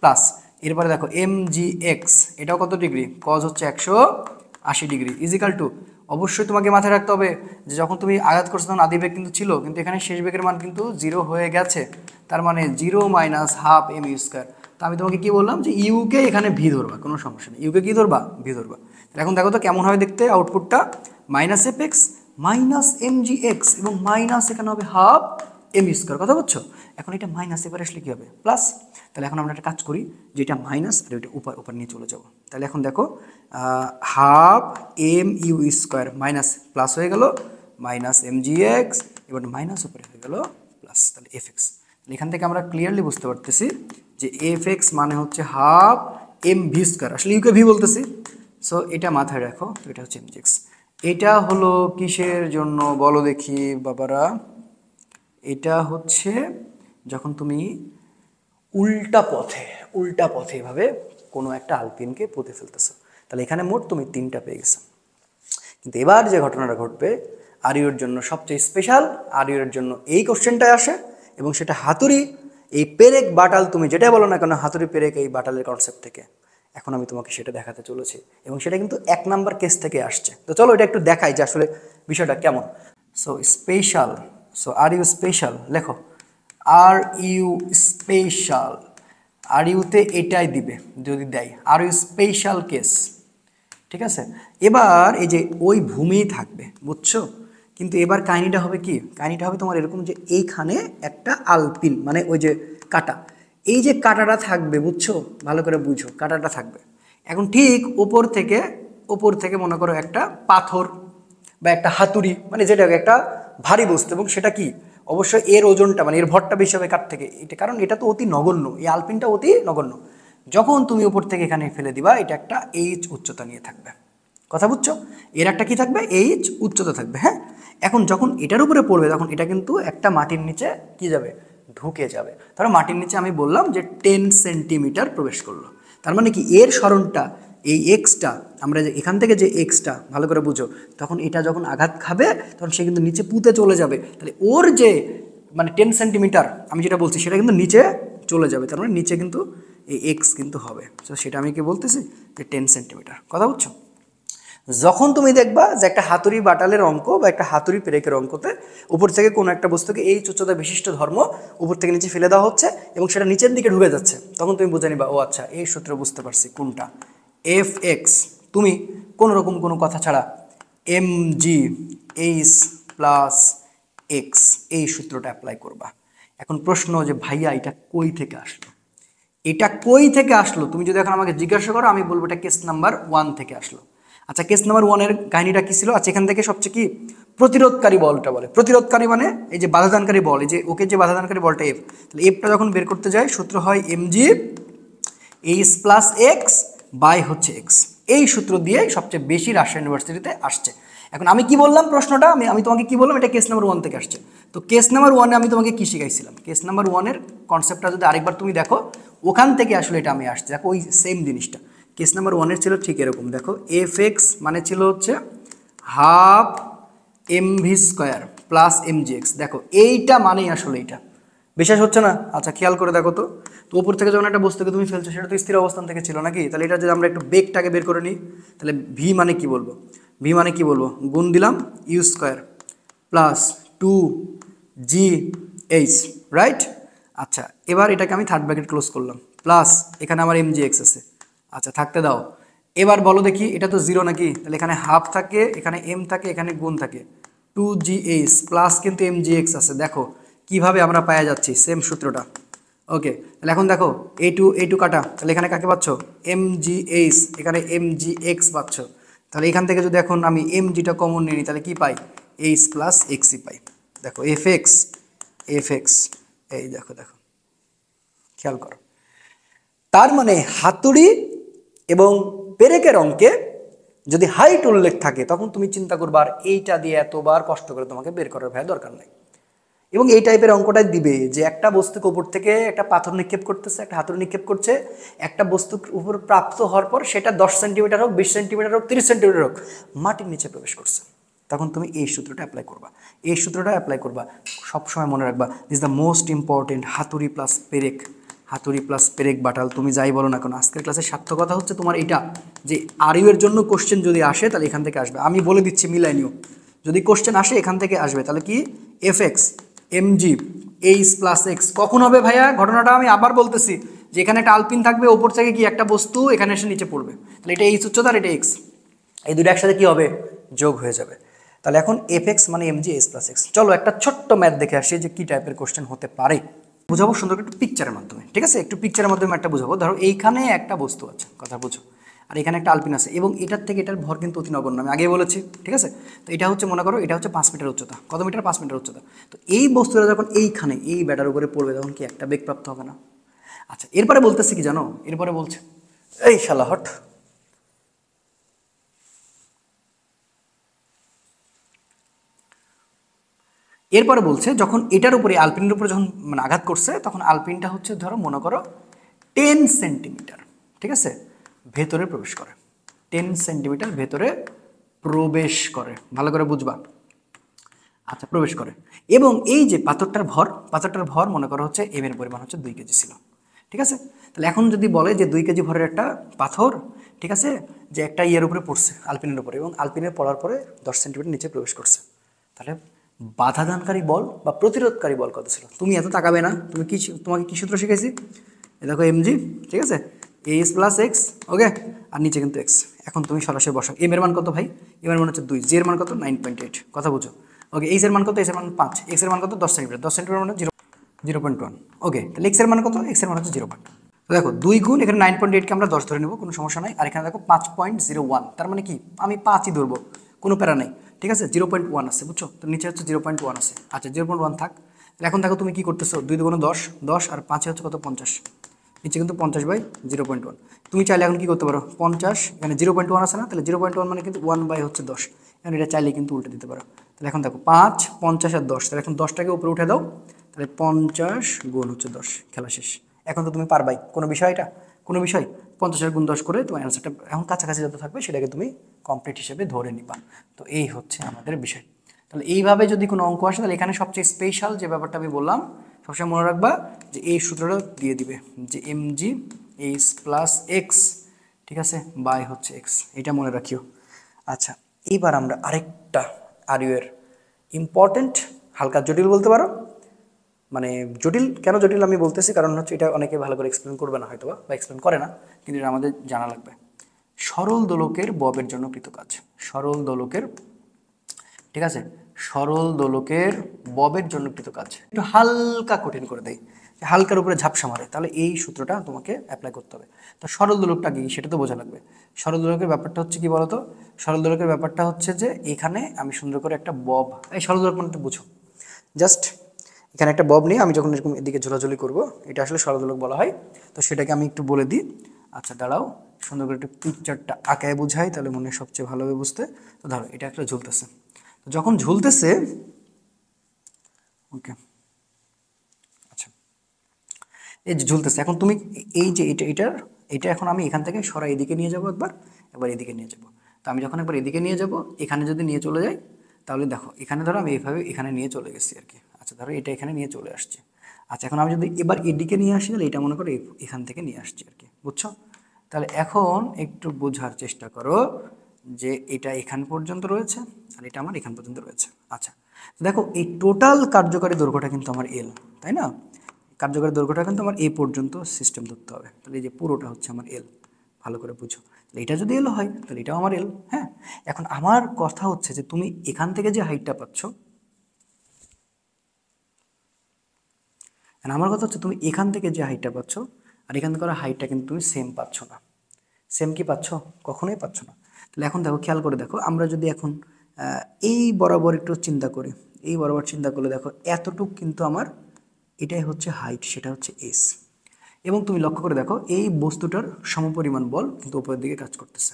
প্লাস, এরপরে দেখো এম জি এক্স এটাও কত ডিগ্রি? কজ হচ্ছে 180 ডিগ্রি ইজিক্যাল টু, অবশ্যই তোমাকে মাথায় রাখতে হবে যে যখন তুমি আঘাত করছো তখন আদি বেগ কিন্তু ছিল, কিন্তু এখানে শেষ বেগের মান কিন্তু 0 হয়ে গেছে। তার মানে 0 minus half m u square. তো আমি তোমাকে কি বললাম যে ইউকে এখানে ভি ধরবা, কোনো সমস্যা নেই, ইউকে কি ধরবা? ভি ধরবা। তাহলে এখন দেখো তো কেমন হয় দেখতে আউটপুটটা? Minus F X minus M G X এবং মাইনাস এখানে হবে হাফ এম স্কোয়ার, কথা বুঝছো? এখন এটা মাইনাস, এবার আসলে কী হবে? প্লাস। তাহলে এখন আমরা একটা কাজ করি, যেটা মাইনাস আর ওইটা উপর উপর নিয়ে চলে যাব। তাহলে এখন দেখো half m u square minus plus হয়ে গেল মাইনাস এম জি এক্স, এবার মাইনাস উপরে হয়ে গেল প্লাস, তাহলে এফ এক্স। এখান থেকে আমরা ক্লিয়ারলি বুঝতে পারতেছি যে এফ এক্স মানে হচ্ছে হাফ এম ভি স্কোয়ার, আসলে ইউকে ভি বলতেছি। সো এটা মাথায় রাখো, তো এটা হচ্ছে এম জি এক্স। এটা হলো কিসের জন্য বলো দেখি বাবারা? এটা হচ্ছে যখন তুমি উল্টা পথে এভাবে কোনো একটা আলপিনকে পুঁতে ফেলতেছো, তাহলে এখানে মোট তুমি 3টা পেয়ে গেছো। কিন্তু এবার যে ঘটনাটা ঘটবে আরিওর জন্য সবচেয়ে স্পেশাল, আরিওর জন্য এই কোশ্চেনটাই আসে এবং সেটা হাতুড়ি এই পেরেক বাটাল, তুমি যেটা বলো না কেন হাতুড়ি পেরেক এই বাটালের কনসেপ্ট থেকে। এখন আমি তোমাকে সেটা দেখাতে চলেছি এবং সেটা কিন্তু 1 নাম্বার কেস থেকে আসছে। তো চলো এটা একটু দেখাই যে আসলে বিষয়টা কেমন। So special, so r u special লেখো, আর ইউ স্পেশাল, আর ইউতে এটাই দিবে যদি দেয়, আর ইউ স্পেশাল কেস, ঠিক আছে। এবার এই যে ওই ভূমি থাকবে, বুঝছো? কিন্তু এবার কাহিনিটা হবে কি, কাহিনিটা হবে তোমার এরকম যে এইখানে একটা আলপিন মানে ওই যে কাটা, এই যে কাটাটা থাকবে, বুঝছো? ভালো করে বুঝো, কাটাটা থাকবে। এখন ঠিক ওপর থেকে মনে করো একটা পাথর বা একটা হাতুড়ি, মানে যেটা একটা ভারী বস্তু, এবং সেটা কি অবশ্যই এর ওজনটা মানে এর ভরটা বেশি হবে কার থেকে, এটা কারণ এটা তো অতি নগণ্য, এই আলপিনটা অতি নগণ্য। যখন তুমি উপর থেকে এখানে ফেলে দিবা, এটা একটা এইচ উচ্চতা নিয়ে থাকবে, কথা বুঝছো? এর একটা কি থাকবে, এইচ উচ্চতা থাকবে, হ্যাঁ। এখন যখন এটার উপরে পড়বে তখন এটা কিন্তু একটা মাটির নিচে কি যাবে, ঢুকে যাবে। ধরো মাটির নিচে আমি বললাম যে 10 সেন্টিমিটার প্রবেশ করলো, তার মানে কি এর সরণটা এই এক্সটা, আমরা যে এখান থেকে যে এক্সটা ভালো করে বুঝো, তখন এটা যখন আঘাত খাবে তখন সে কিন্তু নিচে পুঁতে চলে যাবে, তাহলে ওর যে মানে 10 সেন্টিমিটার আমি যেটা বলছি সেটা কিন্তু নিচে চলে যাবে, তার মানে নিচে কিন্তু এই এক্স কিন্তু হবে। তো সেটা আমি কি বলতেছি যে 10 সেন্টিমিটার, কথা বুঝছো? যখন তুমি দেখবা যে একটা হাতুড়ি বাটালের অঙ্ক বা একটা হাতুড়ি পেরেকের অঙ্কতে উপর থেকে কোনো একটা বস্তুকে এই উচ্চতা বিশিষ্ট ধর্ম উপর থেকে নিচে ফেলে দেওয়া হচ্ছে এবং সেটা নিচের দিকে ঢুকে যাচ্ছে, তখন তুমি বুঝে নিবা ও আচ্ছা এই সূত্র বুঝতে পারছি কোনটা, এফ এক্স। তুমি কোনো রকম কোনো কথা ছাড়া এম জি এইচ প্লাস এক্স এই সূত্রটা অ্যাপ্লাই করবা। এখন প্রশ্ন যে ভাইয়া এটা কই থেকে আসলো, এটা কই থেকে আসলো তুমি যদি এখন আমাকে জিজ্ঞাসা করো, আমি বলবো এটা কেস নাম্বার 1 থেকে আসলো। আচ্ছা কেস নাম্বার 1-এর কাহিনীটা কি ছিল? আচ্ছা এখান থেকে সবচেয়ে কি প্রতিরোধকারী বলটা বলে, প্রতিরোধকারী মানে এই যে বাধাদানকারী বল, এই যে ওকে যে বাধাদানকারী বলটা এফ, তাহলে এফটা যখন বের করতে যায় সূত্র হয় m G h plus x by হচ্ছে এক্স। এই সূত্র দিয়ে সবচেয়ে বেশি রাজশাহী ইউনিভার্সিটিতে আসছে। এখন আমি কি বললাম প্রশ্নটা, আমি তোমাকে কি বললাম, এটা কেস নাম্বার 1 থেকে আসছে। তো কেস নাম্বার 1-এ আমি তোমাকে কি শিখাইছিলাম, কেস নাম্বার 1-এর কনসেপ্টটা যদি আরেকবার তুমি দেখো, ওখান থেকে আসলে এটা আমি আসছে, দেখো ওই সেম জিনিসটা। কেস নাম্বার 1-এর ছিল ঠিক এরকম, দেখো এফ এক্স মানে ছিল হচ্ছে half m v square plus m জি এক্স, দেখো এইটা মানেই আসলে এইটা। বিশ্বাস হচ্ছে না? আচ্ছা খেয়াল করে দেখো তো, তো উপর থেকে যখন একটা বস্তুকে তুমি ফেলছো সেটা তো স্থির অবস্থান থেকে ছিল নাকি, তাহলে এটা যদি আমরা একটু বেগটাকে বের করে নিই, তাহলে ভি মানে কি বলবো, ভি মানে কি বলবো, গুণ দিলাম you square plus 2GH, right? আচ্ছা এবার এটাকে আমি থার্ড ব্র্যাকেট ক্লোজ করলাম, প্লাস এখানে আমার এম জি এক্স আছে, আচ্ছা থাকতে দাও। এবার বলো দেখি এটা তো জিরো নাকি, তাহলে এখানে হাফ থাকে, এখানে এম থাকে, এখানে গুণ থাকে, 2GH প্লাস কিন্তু এম জি এক্স আছে, দেখো কিভাবে আমরা পাওয়া যাচ্ছি সেম সূত্রটা। ওকে, তাহলে এখন দেখো এই টু কাটা, তাহলে এখানে কাকে পাচ্ছ, এম জি এইচ, এখানে এম জি এক্স পাচ্ছ। তাহলে এখান থেকে যদি এখন আমি এম জিটা কমন নিই তাহলে কি পাই, এইচ প্লাস এক্সই পাই। দেখো এফ এক্স এই দেখো দেখো খেয়াল করো, তার মানে হাতুড়ি এবং পেরেকের অঙ্কে যদি হাইট উল্লেখ থাকে তখন তুমি চিন্তা করবা আর এইটা দিয়ে এতবার কষ্ট করে তোমাকে বের করার ভাই দরকার নাই। এবং এই টাইপের অঙ্কটাই দিবে যে একটা বস্তুকে উপর থেকে একটা পাথর নিক্ষেপ করতেছে, একটা হাতুড়ি নিক্ষেপ করছে, একটা বস্তুর উপর প্রাপ্ত হওয়ার পর সেটা 10 সেন্টিমিটার হোক, 20 সেন্টিমিটার হোক, 30 সেন্টিমিটার হোক, মাটির নিচে প্রবেশ করছে, তখন তুমি এই সূত্রটা অ্যাপ্লাই করবা। এই সূত্রটা অ্যাপ্লাই করবা, সবসময় মনে রাখবা দিস দ্য মোস্ট ইম্পর্টেন্ট হাতুড়ি প্লাস পেরেক, হাতুড়ি প্লাস পেরেক বাটাল তুমি যাই বলো না কেন, আজকের ক্লাসের সার্থকতা হচ্ছে তোমার এটা যে আরইউ এর জন্য কোশ্চেন যদি আসে তাহলে এখান থেকে আসবে, আমি বলে দিচ্ছি মিলাই নিও, যদি কোশ্চেন আসে এখান থেকে আসবে, তাহলে কি এফ এক্স এম জি এইচ প্লাস এক্স কখন হবে ভাইয়া, ঘটনাটা আমি আবার বলতেছি যে এখানে একটা আলপিন থাকবে, ওপর থেকে কি একটা বস্তু এখানে এসে নিচে পড়বে, তাহলে এটা এইচ উচ্চতা আর এটা এক্স, এই দুটো একসাথে কি হবে, যোগ হয়ে যাবে। তাহলে এখন এফ এক্স মানে এম জি এইচ প্লাস এক্স। চলো একটা ছোট্ট ম্যাথ দেখে আসি যে কি টাইপের কোশ্চেন হতে পারে, বুঝাবো সুন্দর একটু পিকচারের মাধ্যমে, ঠিক আছে? একটু পিকচারের মাধ্যমে একটা বুঝাবো। ধরো এইখানে একটা বস্তু আছে, কথা বুঝো, আর এখানে একটা আলপিন আছে এবং এটার থেকে এটার ভর কিন্তু অতি নগণ্য, আমি আগেই বলেছি, ঠিক আছে? তো এটা হচ্ছে মনে করো এটা হচ্ছে 5 মিটার উচ্চতা, কত মিটার, 5 মিটার উচ্চতা। তো এই বস্তুটা যখন এইখানে এই ব্যাটার উপরে পড়বে তখন কি একটা বেগ প্রাপ্ত হবে না? আচ্ছা, এরপরে বলতেছে কি জানো, এরপরে বলছে এই শালা হট, এরপরে বলছে যখন এটার উপরে আলপিনের উপরে যখন মানে আঘাত করছে তখন আলপিনটা হচ্ছে ধরো মনে করো 10 সেন্টিমিটার, ঠিক আছে, ভেতরে প্রবেশ করে, 10 সেন্টিমিটার ভেতরে প্রবেশ করে, ভালো করে বুঝবা। আচ্ছা, প্রবেশ করে, এবং এই যে পাথরটার ভর মনে করা হচ্ছে এম এর পরিমাণ হচ্ছে 2 কেজি ছিল, ঠিক আছে। তাহলে এখন যদি বলে যে 2 কেজি ভরের একটা পাথর, ঠিক আছে, যে একটা ইয়ের উপরে পড়ছে আলপিনের উপরে, এবং আলপিনের পড়ার পরে 10 সেন্টিমিটার নিচে প্রবেশ করছে, তাহলে বাধাদানকারী বল বা প্রতিরোধকারী বল কত ছিল? তুমি এত তাকাবে না, তুমি কি, তোমাকে কি সূত্র শিখেছি? এ দেখো এমজি, ঠিক আছে, এস প্লাস এক্স, ওকে, আর নিচে কিন্তু এক্স। এখন তুমি সরাসরি বসাও, এম এর মান কত ভাই? এম এর মান হচ্ছে 2, জি এর মান কত 9.8, কথা বুঝো, ওকে। এইচ এর মান কত? এইচ এর মান 5, এক্স এর মান কত 10 সেন্টিমিটার, 10 সেন্টিমিটার মানে 0.1, ওকে। তাহলে এক্স এর মান কত? এক্স এর মান হচ্ছে 0. তো দেখো 2 গুণ এখানে 9.8কে আমরা 10 ধরে নেবো, কোনো সমস্যা নাই। আর এখানে দেখো 5.01, তার মানে কি আমি 5ই ধরবো, কোনো প্যারা নাই, ঠিক আছে। 0.1 আছে, বুঝছো, তো নিচে হচ্ছে 0.1 আছে, আচ্ছা 0.1 থাক। তাহলে এখন দেখো তুমি কি করতেছো, 2 দুগুণে 10, 10 আর 5 হচ্ছে কত 50, নিচে কিন্তু 50/0.1। তুমি চাইলে এখন কি করতে পারো, 50 এখানে 0.1 আছে না, তাহলে 0.1 মানে কিন্তু 1/10, এখন এটা চাইলে কিন্তু উল্টে দিতে পারো। তাহলে এখন দেখো 5, 50 আর 10, তাহলে এখন 10টাকে উপরে উঠে দাও, তাহলে 50 গুণ হচ্ছে 10, খেলা শেষ। এখন তো তুমি পারবাই, কোনো বিষয় এটা, কোনো বিষয় 50 গুণ 10 করে তোমার অ্যান্সারটা এখন কাছাকাছি যত থাকবে সেটাকে তুমি কমপ্লিট হিসেবে ধরে নিবা। তো এই হচ্ছে আমাদের বিষয়। তাহলে এইভাবে যদি কোনো অঙ্ক আসে, তাহলে এখানে সবচেয়ে স্পেশাল যে ব্যাপারটা আমি বললাম, সবসময় মনে রাখবা যে এই সূত্রটা দিয়ে দিবে যে এম জি এইচ প্লাস এক্স, ঠিক আছে, বাই হচ্ছে এক্স, এটা মনে রাখিও। আচ্ছা, এইবার আমরা আরেকটা আরইউ এর ইম্পর্টেন্ট, হালকা জটিল বলতে পারো, মানে জটিল কেন জটিল আমি বলতেছি, কারণ হচ্ছে এটা অনেকে ভালো করে এক্সপ্লেন করবে না হয়তো বা এক্সপ্লেন করে না, কিন্তু এটা আমাদের জানা লাগবে। সরল দোলকের ববের জন্য কৃতকাজ, সরল দোলকের, ঠিক আছে, সরল দোলকের ববের জন্য কৃতকাজ একটু হালকা কঠিন করে দেয়, হালকার উপরে ঝাপসা মারে, তাহলে এই সূত্রটা তোমাকে অ্যাপ্লাই করতে হবে। তো সরল দোলকটা কি সেটা তো বোঝা লাগবে। সরল দোলকের ব্যাপারটা হচ্ছে কি বলতো, সরল দোলকের ব্যাপারটা হচ্ছে যে এখানে আমি সুন্দর করে একটা বব, এই সরল দোলক মানে বুঝো, জাস্ট এখানে একটা বব নিয়ে আমি যখন এরকম এদিকে ঝোলাঝুলি করব, এটা আসলে সরল দোলক বলা হয়। তো সেটাকে আমি একটু বলে দিই, আচ্ছা দাঁড়াও, সুন্দর করে একটু পিকচারটা আঁকায় বুঝাই, তাহলে মনে হয় সবচেয়ে ভালো হবে বুঝতে। তো ধরো এটা একটা ঝুলতেছে, তো যখন ঝুলতেছে, ওকে, আচ্ছা, এই যে ঝুলতেছে, এখন তুমি এই যে এটা এখন আমি এখান থেকে সরাই এদিকে নিয়ে যাব, একবার একবার এদিকে নিয়ে যাব। তো আমি যখন একবার এদিকে নিয়ে যাব, এখানে যদি নিয়ে চলে যাই, তাহলে দেখো এখানে ধরো আমি এইভাবে এখানে নিয়ে চলে গেছি আর কি, আচ্ছা ধরো এটা এখানে নিয়ে চলে আসছে। আচ্ছা, এখন আমি যদি এবার এদিকে নিয়ে আসি, তাহলে এটা মনে করো এখান থেকে নিয়ে আসছি আর কি, বুঝছো। তাহলে এখন একটু বোঝার চেষ্টা করো যে এটা এখান পর্যন্ত রয়েছে আর এটা আমার এখান পর্যন্ত রয়েছে। আচ্ছা, তো দেখো এই টোটাল কার্যকারী দৈর্ঘ্যটা কিন্তু আমার এল, তাই না, কার্যকরী দৈর্ঘ্যটা কিন্তু আমার এই পর্যন্ত সিস্টেম ধরতে হবে, তাহলে এই যে পুরোটা হচ্ছে আমার এল, ভালো করে বুঝো। তাহলে এটা যদি এল হয় তাহলে এটাও আমার এল, হ্যাঁ। এখন আমার কথা হচ্ছে যে তুমি এখান থেকে যে হাইটটা পাচ্ছ, আমার কথা হচ্ছে তুমি এখান থেকে যে হাইটটা পাচ্ছ আর এখান থেকে হাইটটা কিন্তু তুমি সেম পাচ্ছ না, সেম কি পাচ্ছ? কখনোই পাচ্ছ না। তাহলে এখন দেখো, খেয়াল করে দেখো, আমরা যদি এখন এই বরাবর একটু চিন্তা করি, এই বরাবর চিন্তা করলে দেখো এতটুক কিন্তু আমার এটাই হচ্ছে হাইট, সেটা হচ্ছে এস। এবং তুমি লক্ষ্য করে দেখো এই বস্তুটার সমপরিমাণ বল কিন্তু উপরের দিকে কাজ করতেছে,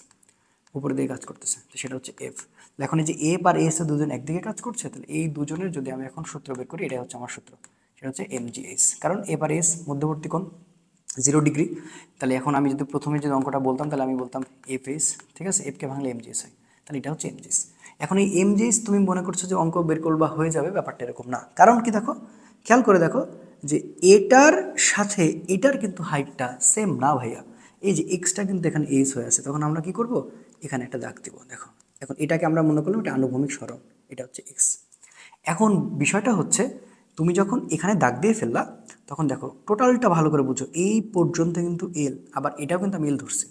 উপরের দিকে কাজ করতেছে, তো সেটা হচ্ছে এফ। এখন এই যে এফ আর এস দুজন একদিকে কাজ করছে, তাহলে এই দুজনের যদি আমি এখন সূত্র বের করি, এটা হচ্ছে আমার সূত্র, সেটা হচ্ছে এমজিএস, কারণ এফ আর এস মধ্যবর্তী কোণ 0 ডিগ্রি। তাহলে এখন আমি যদি প্রথমে যে অঙ্কটা বলতাম, তাহলে আমি বলতাম এফ এস, ঠিক আছে, এফকে ভাঙলে এমজিএস হয়, তাহলে এটা হচ্ছে এমজিএস। এখন এই এমজিএস তুমি মনে করছো যে অঙ্ক বের করবা হয়ে যাবে, ব্যাপারটা এরকম না। কারণ কি দেখো, খেয়াল করে দেখো যে এটার সাথে এটার কিন্তু হাইটটা সেম না ভাইয়া, এই যে এক্সটা কিন্তু এখানে এস হয়ে আছে, তখন আমরা কি করব, এখানে একটা দাগ দিব, দেখো এখন এটাকে আমরা মনে করলাম এটা আনুভূমিক সরণ, এটা হচ্ছে এক্স। এখন বিষয়টা হচ্ছে তুমি যখন এখানে দাগ দিয়ে ফেললা, তখন দেখো টোটালটা ভালো করে বুঝো, এই পর্যন্ত কিন্তু এল, আবার এটাও কিন্তু আমি এল ধরছি।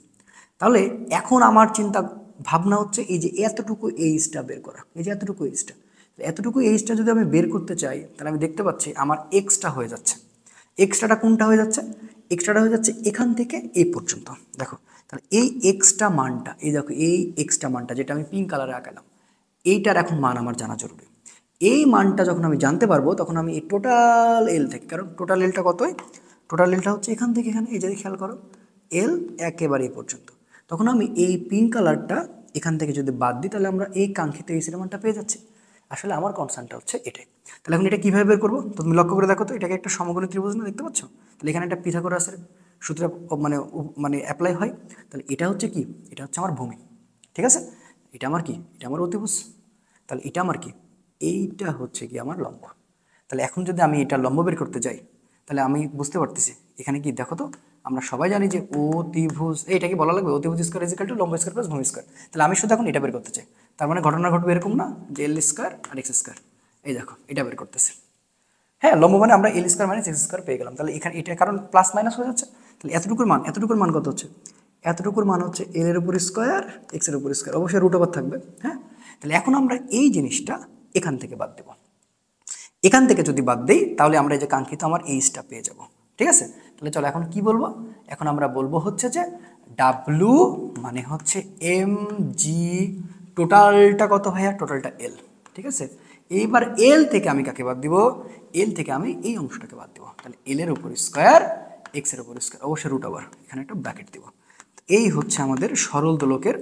তাহলে এখন আমার চিন্তা ভাবনা হচ্ছে এই যে এতটুকু এইচটা বের করা, এই যে এতটুকু এইচটা, এতটুকু এইচটা যদি আমি বের করতে চাই, তাহলে আমি দেখতে পাচ্ছি আমার এক্সটা হয়ে যাচ্ছে, এক্সট্রাটা কোনটা হয়ে যাচ্ছে, এক্সট্রাটা হয়ে যাচ্ছে এখান থেকে এই পর্যন্ত, দেখো তাহলে এই এক্সট্রা মানটা, এই দেখো এই এক্সট্রা মানটা যেটা আমি পিঙ্ক কালারে আঁকালাম, এইটার এখন মান আমার জানা জরুরি। এই মানটা যখন আমি জানতে পারবো, তখন আমি এই টোটাল এল থেকে, কারণ টোটাল এলটা কতই, টোটাল এলটা হচ্ছে এখান থেকে এখানে, এই যে খেয়াল করো এল একেবারে এই পর্যন্ত। তখন আমি এই পিঙ্ক কালারটা এখান থেকে যদি বাদ দিই তাহলে আমরা এই কাঙ্ক্ষিত এই সিনেমাটা পেয়ে যাচ্ছি। আসলে আমার কনসার্নটা হচ্ছে এটাই। তাহলে এখন এটা কীভাবে বের করবো? তো তুমি লক্ষ্য করে দেখো তো, এটাকে একটা সমকোণী ত্রিভুজ না দেখতে পাচ্ছ? তাহলে এখানে একটা পিথাগোরাসের সূত্র মানে অ্যাপ্লাই হয়। তাহলে এটা হচ্ছে কি? এটা হচ্ছে আমার ভূমি, ঠিক আছে? এটা আমার কি? এটা আমার অতিভুজ। তাহলে এটা আমার কি? এইটা হচ্ছে কি আমার লম্ব। তাহলে এখন যদি আমি এটা লম্ব বের করতে যাই তাহলে আমি বুঝতে পারতেছি এখানে কি, দেখো তো আমরা সবাই জানি যে অতিভুজ, এইটাকে বলা লাগবে অতিভুজ স্কয়ার ইজ ইকুয়াল টু লম্ব স্কয়ার প্লাস ভূমি স্কয়ার। তাহলে আমি শুধু এখন এটা বের করতে চাই, তার মানে ঘটনা ঘটবে এরকম না যে এল স্কয়ার আর এক্স স্কয়ার। এই দেখো এটা বের করতেছে, হ্যাঁ লম্ব মানে আমরা এল স্কয়ার মাইনাস এক্স স্কয়ার পেয়ে গেলাম। তাহলে এখানে এটা কারণ প্লাস মাইনাস হয়ে যাচ্ছে, তাহলে এতটুকুর মান কত হচ্ছে? এতটুকুর মান হচ্ছে এল এর উপর স্কয়ার এক্স এর উপর স্কয়ার, অবশ্যই রুট ওভার থাকবে, হ্যাঁ। তাহলে এখন আমরা এই জিনিসটা এখান থেকে বাদ দেব। এখান থেকে যদি বাদ দেই তাহলে আমরা এই যে কাঙ্ক্ষিত আমার এইচটা পেয়ে যাব, ঠিক আছে? তাহলে চলো এখন কি বলবো? এখন আমরা বলবো হচ্ছে যে ডাব্লু মানে হচ্ছে এম জি, টোটালটা কত ভাইয়া? টোটালটা এল, ঠিক আছে? এইবার এল থেকে আমি কাকে বাদ দিব? এল থেকে আমি এই অংশটাকে বাদ দিব। তাহলে এল এর উপর স্কোয়ার এক্স এর উপর স্কোয়ার, অবশ্যই রুট ওভার, এখানে একটা ব্র্যাকেট দিব। এই হচ্ছে আমাদের সরল দোলকের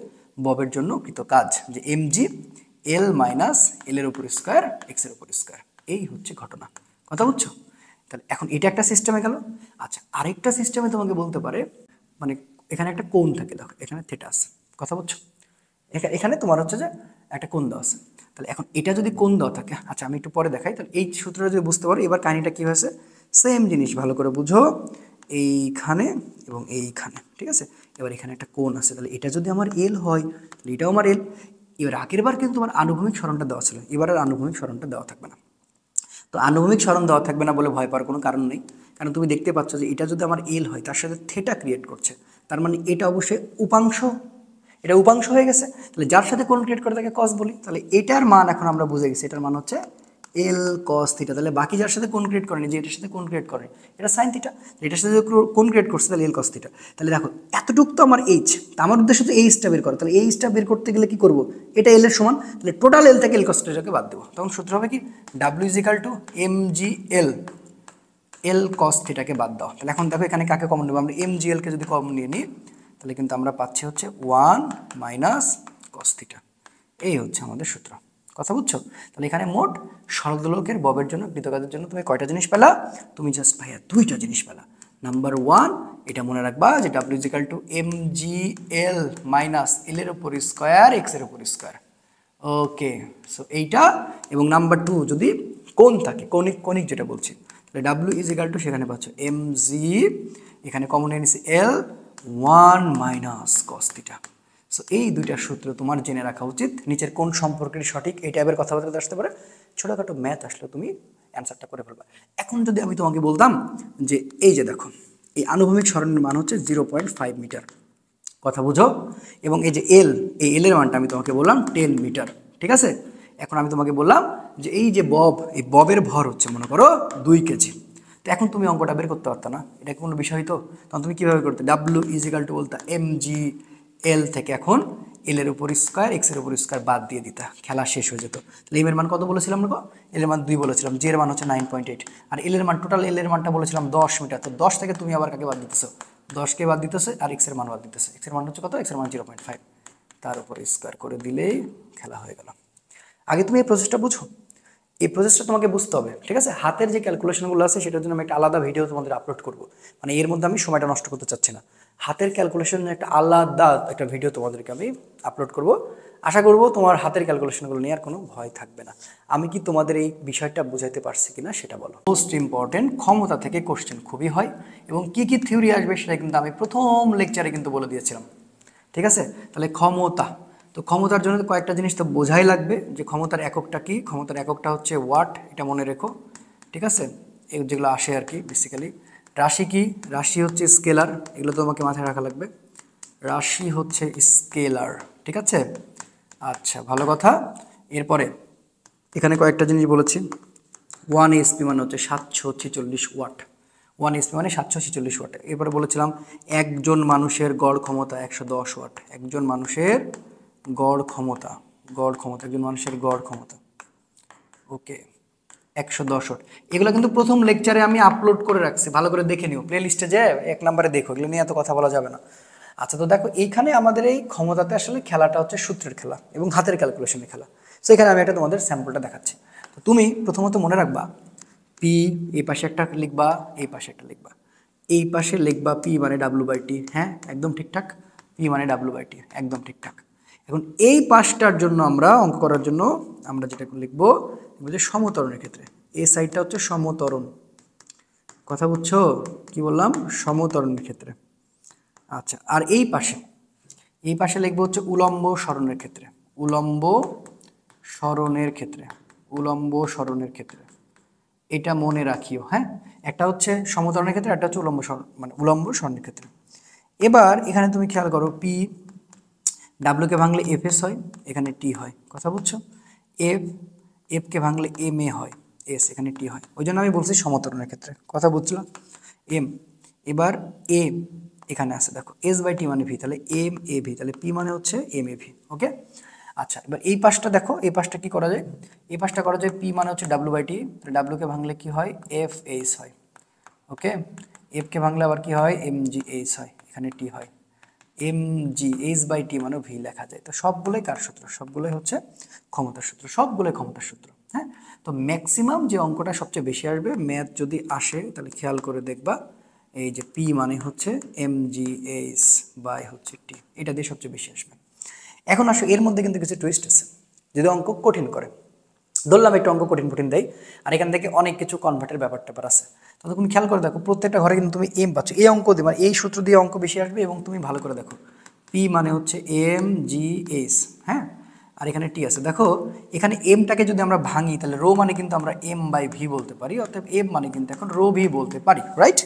ববের জন্য কৃত কাজ, যে m G L minus L এর উপর স্কোয়ার এক্স এর উপর স্কোয়ার। এই হচ্ছে ঘটনা, কথা বুঝছো? তাহলে এখন এটা একটা সিস্টেমে গেল। আচ্ছা আরেকটা সিস্টেমে তোমাকে বলতে পারে, মানে এখানে একটা কোণ থাকে, দেখো এখানে থিটা আছে, কথা বুঝছো? এখানে তোমার হচ্ছে যে একটা কোণ দেওয়া আছে। তাহলে এখন এটা যদি কোণ দেওয়া থাকে, আচ্ছা আমি একটু পরে দেখাই। তাহলে এই সূত্রটা যদি বুঝতে পারো, এবার কাহিনিটা কী হয়েছে সেম জিনিস ভালো করে বুঝো, এইখানে এবং এইখানে, ঠিক আছে? এবার এখানে একটা কোণ আছে, তাহলে এটা যদি আমার এল হয় তাহলে এটাও আমার এল। এবার আগের বার কিন্তু তোমার আনুভূমিক সরণটা দেওয়া ছিল, এবার আর আনুভূমিক সরণটা দেওয়া থাকবে না। তো আনুভূমিক সরণ দেওয়া থাকবে না বলে ভয় পাওয়ার কোনো কারণ নেই, কারণ তুমি দেখতে পাচ্ছ যে এটা যদি আমার এল হয় তার সাথে থেটা ক্রিয়েট করছে, তার মানে এটা অবশ্যই উপাংশ, এটা উপাংশ হয়ে গেছে। তাহলে যার সাথে কোণ ক্রিয়েট করে তাকে কস বলি। তাহলে এটার মান এখন আমরা বুঝে গেছি, এটার মান হচ্ছে এল কস থিটা। তাহলে বাকি যার সাথে কোণ ক্রিয়েট করেনি, যে এটার সাথে কোণ ক্রিয়েট করে এটা সাইন থিটা, এটার সাথে কোণ ক্রিয়েট করছে তাহলে এল কস থিটা। তাহলে দেখো এতটুকু তো আমার এইচ, তা আমার উদ্দেশ্য তো এইচটা বের করা। তাহলে এইচটা বের করতে গেলে কি করব? এটা এল এর সমান, তাহলে টোটাল এল থেকে এল কস থিটাকে বাদ দেবো। তখন সূত্র হবে কি? W is equal to M G L, L cos থিটাকে বাদ দাও। তাহলে এখন দেখো এখানে কাকে কমন নেবো? আমরা এম জি এলকে যদি কমন নিয়ে নিই তাহলে কিন্তু আমরা পাচ্ছি হচ্ছে 1 মাইনাস কস থিটা। এই হচ্ছে আমাদের সূত্র, কথা বুঝছো? তাহলে এখানে মোট সরল দোলকের ববের জন্য কৃতকাজের জন্য তুমি কয়টা জিনিস পেলা? তুমি জাস্ট ভাইয়া দুইটা জিনিস পেলা। নাম্বার 1 এটা মনে রাখবা যে W is equal to M G L minus L এর উপর স্কোয়ার এক্স এর উপর স্কোয়ার, ওকে। সো এইটা, এবং নাম্বার 2 যদি কোণ থাকে, কণিক কণিক যেটা বলছি, তাহলে ডাব্লিউ ইজ ইকাল টু সেখানে পাচ্ছ এম জি, এখানে কমন নিয়ে নিচ্ছে এল 1 মাইনাস কস থিটা। সো এই দুইটা সূত্র তোমার জেনে রাখা উচিত। নিচের কোন সম্পর্কের সঠিক এই টাইপের কথাবার্তা আসতে পারে, ছোটোখাটো ম্যাথ আসলে তুমি অ্যান্সারটা করে ফেলবা। এখন যদি আমি তোমাকে বলতাম যে এই যে দেখো এই আনুভূমিক সরণের মান হচ্ছে 0.5 মিটার, কথা বুঝো, এবং এই যে এল, এই এল এর মানটা আমি তোমাকে বললাম 10 মিটার, ঠিক আছে? এখন আমি তোমাকে বললাম যে এই যে বব, এই ববের ভর হচ্ছে মনে করো 2 কেজি। তো এখন তুমি অঙ্কটা বের করতে পারতো না, এটা কোনো বিষয় তো? তখন তুমি কীভাবে করতে? ডাব্লিউ ইজ ইকাল টু বলতে এম জি এল থেকে এখন এল এর উপর স্কোয়ার এক্স এর উপর স্কোয়ার বাদ দিয়ে দিতা, খেলা শেষ হয়ে যেত। তাহলে এম এর মান কত বলেছিলাম না? এল এর মান 2 বলেছিলাম, জি এর মান হচ্ছে 9.8, আর এল এর মান টোটাল এল এর মানটা বলেছিলাম 10 মিটার। তো 10 থেকে তুমি আবার কাকে বাদ দিতেছো? 10কে বাদ দিতেছে আর এক্স এর মান বাদ দিতেছে। এক্স এর মান হচ্ছে কত? এক্স এর মান 0.5, তার উপর স্কোয়ার করে দিলেই খেলা হয়ে গেল। আগে তুমি এই প্রসেসটা বুঝো, এই প্রসেসটা তোমাকে বুঝতে হবে, ঠিক আছে? হাতের যে ক্যালকুলেশনগুলো আছে সেটার জন্য আমি একটা আলাদা ভিডিও তোমাদের আপলোড করব, মানে এর মধ্যে আমি সময়টা নষ্ট করতে চাচ্ছি না। হাতের ক্যালকুলেশন একটা আলাদা একটা ভিডিও তোমাদেরকে আমি আপলোড করব। আশা করব তোমার হাতের ক্যালকুলেশনগুলো নিয়ে আর কোনো ভয় থাকবে না। আমি কি তোমাদের এই বিষয়টা বুঝাইতে পারছি কিনা সেটা বলো। মোস্ট ইম্পর্টেন্ট, ক্ষমতা থেকে কোশ্চেন খুবই হয়, এবং কি কি থিওরি আসবে সেটা কিন্তু আমি প্রথম লেকচারে কিন্তু বলে দিয়েছিলাম, ঠিক আছে? তাহলে ক্ষমতা, তো ক্ষমতার জন্য কয়েকটা জিনিস তো বোঝাই লাগবে, যে ক্ষমতার এককটা কি। ক্ষমতার এককটা হচ্ছে ওয়াট, এটা মনে রেখো, ঠিক আছে? এই যেগুলো আসে আর কি বেসিক্যালি। রাশি কি? রাশি হচ্ছে স্কেলার, এগুলো তোমাকে মাথায় রাখা লাগবে। রাশি হচ্ছে স্কেলার, ঠিক আছে? আচ্ছা ভালো কথা। এরপরে এখানে কয়েকটা জিনিস বলেছি। 1 এসপি মানে হচ্ছে 746 ওয়াট, 1 এসপি মানে 746 ওয়াট। এরপরে বলেছিলাম একজন মানুষের গড় ক্ষমতা 110 ওয়াট, একজন মানুষের গড় ক্ষমতা, একজন মানুষের গড় ক্ষমতা, ওকে। 110 ওয়াট। এগুলো কিন্তু প্রথম লেকচারে আমি আপলোড করে রাখছি, ভালো করে দেখে নিও, প্লে লিস্টে যে 1 নম্বরে দেখো, এগুলো নিয়ে এত কথা বলা যাবে না। আচ্ছা, তো দেখো এইখানে আমাদের এই ক্ষমতাতে আসলে খেলাটা হচ্ছে সূত্রের খেলা এবং হাতের ক্যালকুলেশনের খেলা। সো এখানে আমি একটা তোমাদের স্যাম্পলটা দেখাচ্ছি। তো তুমি প্রথমত মনে রাখবা পি, এই পাশে একটা লিখবা, এই পাশে একটা লিখবা, এই পাশে লিখবা পি মানে ডাব্লু/টি, হ্যাঁ একদম ঠিকঠাক, পি মানে ডাব্লু/টি একদম ঠিকঠাক। এখন এই পাশটার জন্য আমরা অঙ্ক করার জন্য আমরা যেটা লিখবো যে সমতরণের ক্ষেত্রে, এই সাইডটা হচ্ছে সমতরণ, কথা বুঝছো কি বললাম, সমতরণের ক্ষেত্রে। আচ্ছা, আর এই পাশে লিখবো হচ্ছে উলম্ব সরণের ক্ষেত্রে, উলম্ব সরণের ক্ষেত্রে, উলম্ব সরণের ক্ষেত্রে। এটা মনে রাখিও, হ্যাঁ, একটা হচ্ছে সমতরণের ক্ষেত্রে, একটা হচ্ছে উলম্ব সরণ মানে উলম্ব সরণের ক্ষেত্রে। এবার এখানে তুমি খেয়াল করো, পি ডাব্লুকে ভাঙলে এফ এস হয়, এখানে টি হয়, কথা বুঝছো, এফ এফকে ভাঙলে এম এ হয়, এস এখানে টি হয়, ওই জন্য আমি বলছি সমতরণের ক্ষেত্রে, কথা বুঝলো। এম, এবার এ এখানে আছে দেখো, এস/টি মানে ভি, তাহলে এম এ ভি, তাহলে পি মানে হচ্ছে এম এ ভি, ওকে। আচ্ছা, এবার এই পাশটা দেখো, এই পাশটা কি করা যায়, এই পাশটা করা যায় পি মানে হচ্ছে ডাব্লু/টি, তাহলে ডাব্লুকে ভাঙলে কি হয়, এফ এইচ হয়, ওকে। এফকে ভাঙলে আবার কি হয়, এম জি এইচ হয়, এখানে টি হয়, এম জি এইচ/টি মানে ভি লেখা যায়। তো সবগুলোই কার সূত্র, সবগুলোই হচ্ছে ক্ষমতার সূত্র, সবগুলোই ক্ষমতার সূত্র, হ্যাঁ। তো ম্যাক্সিমাম যে অঙ্কটা সবচেয়ে বেশি আসবে, ম্যাথ যদি আসে তাহলে খেয়াল করে দেখবা, এই যে পি মানে হচ্ছে এম জি এইচ বাই হচ্ছে টি, এটা দিয়ে সবচেয়ে বেশি আসবে। এখন আসো, এর মধ্যে কিন্তু কিছু টুইস্ট আছে, যদি অঙ্ক কঠিন করে, ধরলাম একটু অঙ্ক কঠিন কঠিন দেয়, আর এখান থেকে অনেক কিছু কনভার্টের ব্যাপার ট্যাপার আছে। তো তুমি খেয়াল করে দেখো, প্রত্যেকটা ঘরে কিন্তু তুমি এম পাচ্ছ, এই অঙ্ক দিয়ে মানে এই সূত্র দিয়ে অঙ্ক বেশি আসবে, এবং তুমি ভালো করে দেখো পি মানে হচ্ছে এম জি এস, হ্যাঁ, আর এখানে টি আছে। দেখো এখানে এমটাকে যদি আমরা ভাঙি, তাহলে রো মানে কিন্তু আমরা এম বাই ভি বলতে পারি, অর্থাৎ এম মানে কিন্তু এখন রো ভি বলতে পারি, রাইট।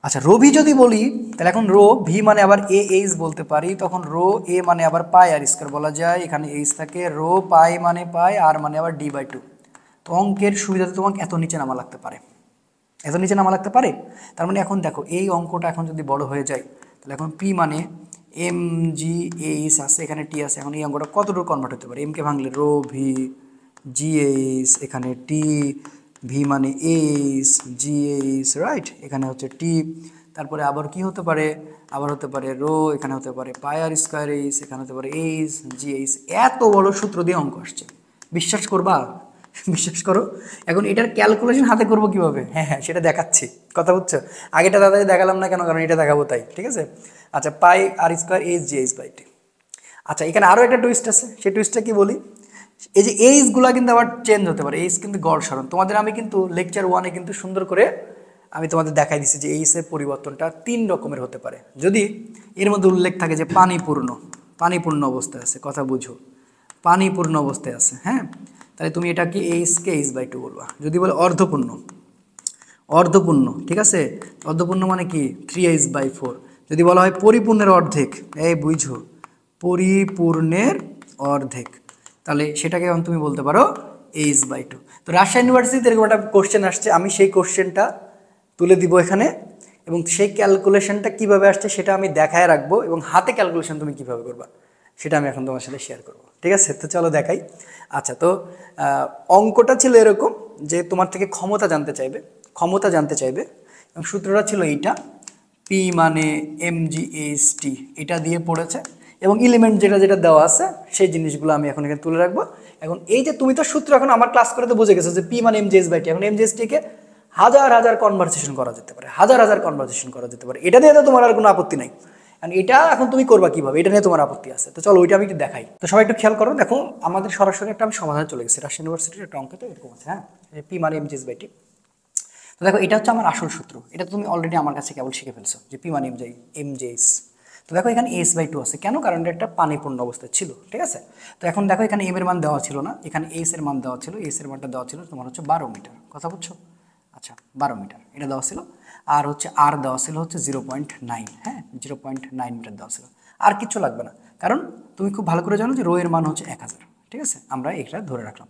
আচ্ছা, রো ভি যদি বলি, তাহলে এখন রো ভি মানে আবার এ এইচ বলতে পারি, তখন রো এ মানে আবার পাই আর স্কয়ার বলা যায়, এখানে এইচ থাকে, রো পাই মানে পাই, আর মানে আবার ডি/2। তো অঙ্কের সুবিধাতে তোমাকে এত নিচে নামা লাগতে পারে, এত নিচে নামা লাগতে পারে। তার মানে এখন দেখো, এই অঙ্কটা এখন যদি বড় হয়ে যায়, তাহলে এখন পি মানে এম জি এইচ আছে, এখানে টি আছে, এখন এই অঙ্কটা কতটুকু কনভার্ট হতে পারে, এমকে ভাঙলে রো ভি জি এইচ, এখানে টি, ভি মানে এইচ জি এইচ, রাইট, এখানে হচ্ছে টি, তারপরে আবার কি হতে পারে, আবার হতে পারে রো, এখানে হতে পারে পাই আর স্কয়ার এইচ, এখানে হতে পারে এইচ জি এইচ। এত বড় সূত্র দিয়ে অঙ্ক আসছে, বিশ্বাস করবা? বিশ্বাস করো। এখন এটার ক্যালকুলেশন হাতে করবো কিভাবে, হ্যাঁ হ্যাঁ সেটা দেখাচ্ছি, কথা বুঝছো। আগেটা দাদা দেখালাম না কেন, কারণ এটা দেখাবো তাই, ঠিক আছে। আচ্ছা, পাই আর square H G H by T. আচ্ছা, এখানে আরও একটা টুইস্ট আছে, সেই টুইস্টটা কি বলি, এই যে এইচগুলা কিন্তু আবার চেঞ্জ হতে পারে, এইচ কিন্তু গড় সরণ, তোমাদের আমি কিন্তু লেকচার 1-এ কিন্তু সুন্দর করে আমি তোমাদের দেখাই দিচ্ছি যে এইচের পরিবর্তনটা 3 রকমের হতে পারে, যদি এর মধ্যে উল্লেখ থাকে যে পানিপূর্ণ, পানিপূর্ণ অবস্থায় আছে, কথা বুঝো, পানিপূর্ণ অবস্থায় আছে, হ্যাঁ, তাহলে তুমি এটাকে এইচকে এইচ/2 বলবা। যদি বলে অর্ধপূর্ণ, অর্ধপূর্ণ, ঠিক আছে, অর্ধপূর্ণ মানে কি 3h/4। যদি বলা হয় পরিপূর্ণের অর্ধেক, এই বুঝো, পরিপূর্ণের অর্ধেক, তাহলে সেটাকে এখন তুমি বলতে পারো h/2। তো রাজশাহী ইউনিভার্সিটিতে এরকম একটা কোশ্চেন আসছে, আমি সেই কোশ্চেনটা তুলে দিব এখানে, এবং সেই ক্যালকুলেশনটা কিভাবে আসছে সেটা আমি দেখায় রাখবো, এবং হাতে ক্যালকুলেশন তুমি কিভাবে করবা সেটা আমি এখন তোমার সাথে শেয়ার করবো, ঠিক আছে। তো চলো দেখাই। আচ্ছা, তো অঙ্কটা ছিল এরকম যে তোমার থেকে ক্ষমতা জানতে চাইবে, ক্ষমতা জানতে চাইবে, এবং সূত্রটা ছিল এইটা, পি মানে এম জি এইচ টি, এটা দিয়ে পড়েছে, এবং এলিমেন্ট যেটা যেটা দেওয়া আছে সেই জিনিসগুলো আমি এখন এখানে তুলে রাখবো। এখন এই যে তুমি তো সূত্র এখন আমার ক্লাস করে তো বুঝে গেছো যে পি মানে এম জি এইচ বাই টি, এখন এম জি এইচ টিকে হাজার হাজার কনভারসেশন করা যেতে পারে, হাজার হাজার কনভারসেশন করা যেতে পারে, এটা নিয়ে তো তোমার আর কোনো আপত্তি নাই। এটা এখন তুমি করবা কিভাবে, এটা নিয়ে তোমার আপত্তি আছে, তো চলো ওইটা আমি একটু দেখাই। তো সবাই একটু খেয়াল করো, দেখো আমাদের সরাসরি একটা আমি সমাধান চলে গেছি, রাজশাহী ইউনিভার্সিটির একটা অঙ্ক, তো এরকম আছে, হ্যাঁ, পি মানে এম জি এইচ বাই টি। তো দেখো এটা হচ্ছে আমার আসল সূত্র, এটা তুমি অলরেডি আমার কাছে কেবল শিখে ফেলছো যে পি মানে এম জে এইচ। তো দেখো এখানে এইচ/2 আছে, কেন, কারণ এটা একটা পানিপূর্ণ অবস্থায় ছিল, ঠিক আছে। তো এখন দেখো এখানে এম এর মান দেওয়া ছিল না, এখানে এইচ এর মান দেওয়া ছিল, এইচ এর মানটা দেওয়া ছিল তোমার হচ্ছে 12 মিটার, কথা বুঝছো। আচ্ছা, 12 মিটার এটা দেওয়া ছিল, আর হচ্ছে আর দেওয়া ছিল হচ্ছে 0.9, হ্যাঁ 0.9 মিটার দেওয়া ছিল, আর কিছু লাগবে না, কারণ তুমি খুব ভালো করে জানো যে রো এর মান হচ্ছে 1000, ঠিক আছে, আমরা এটা ধরে রাখলাম।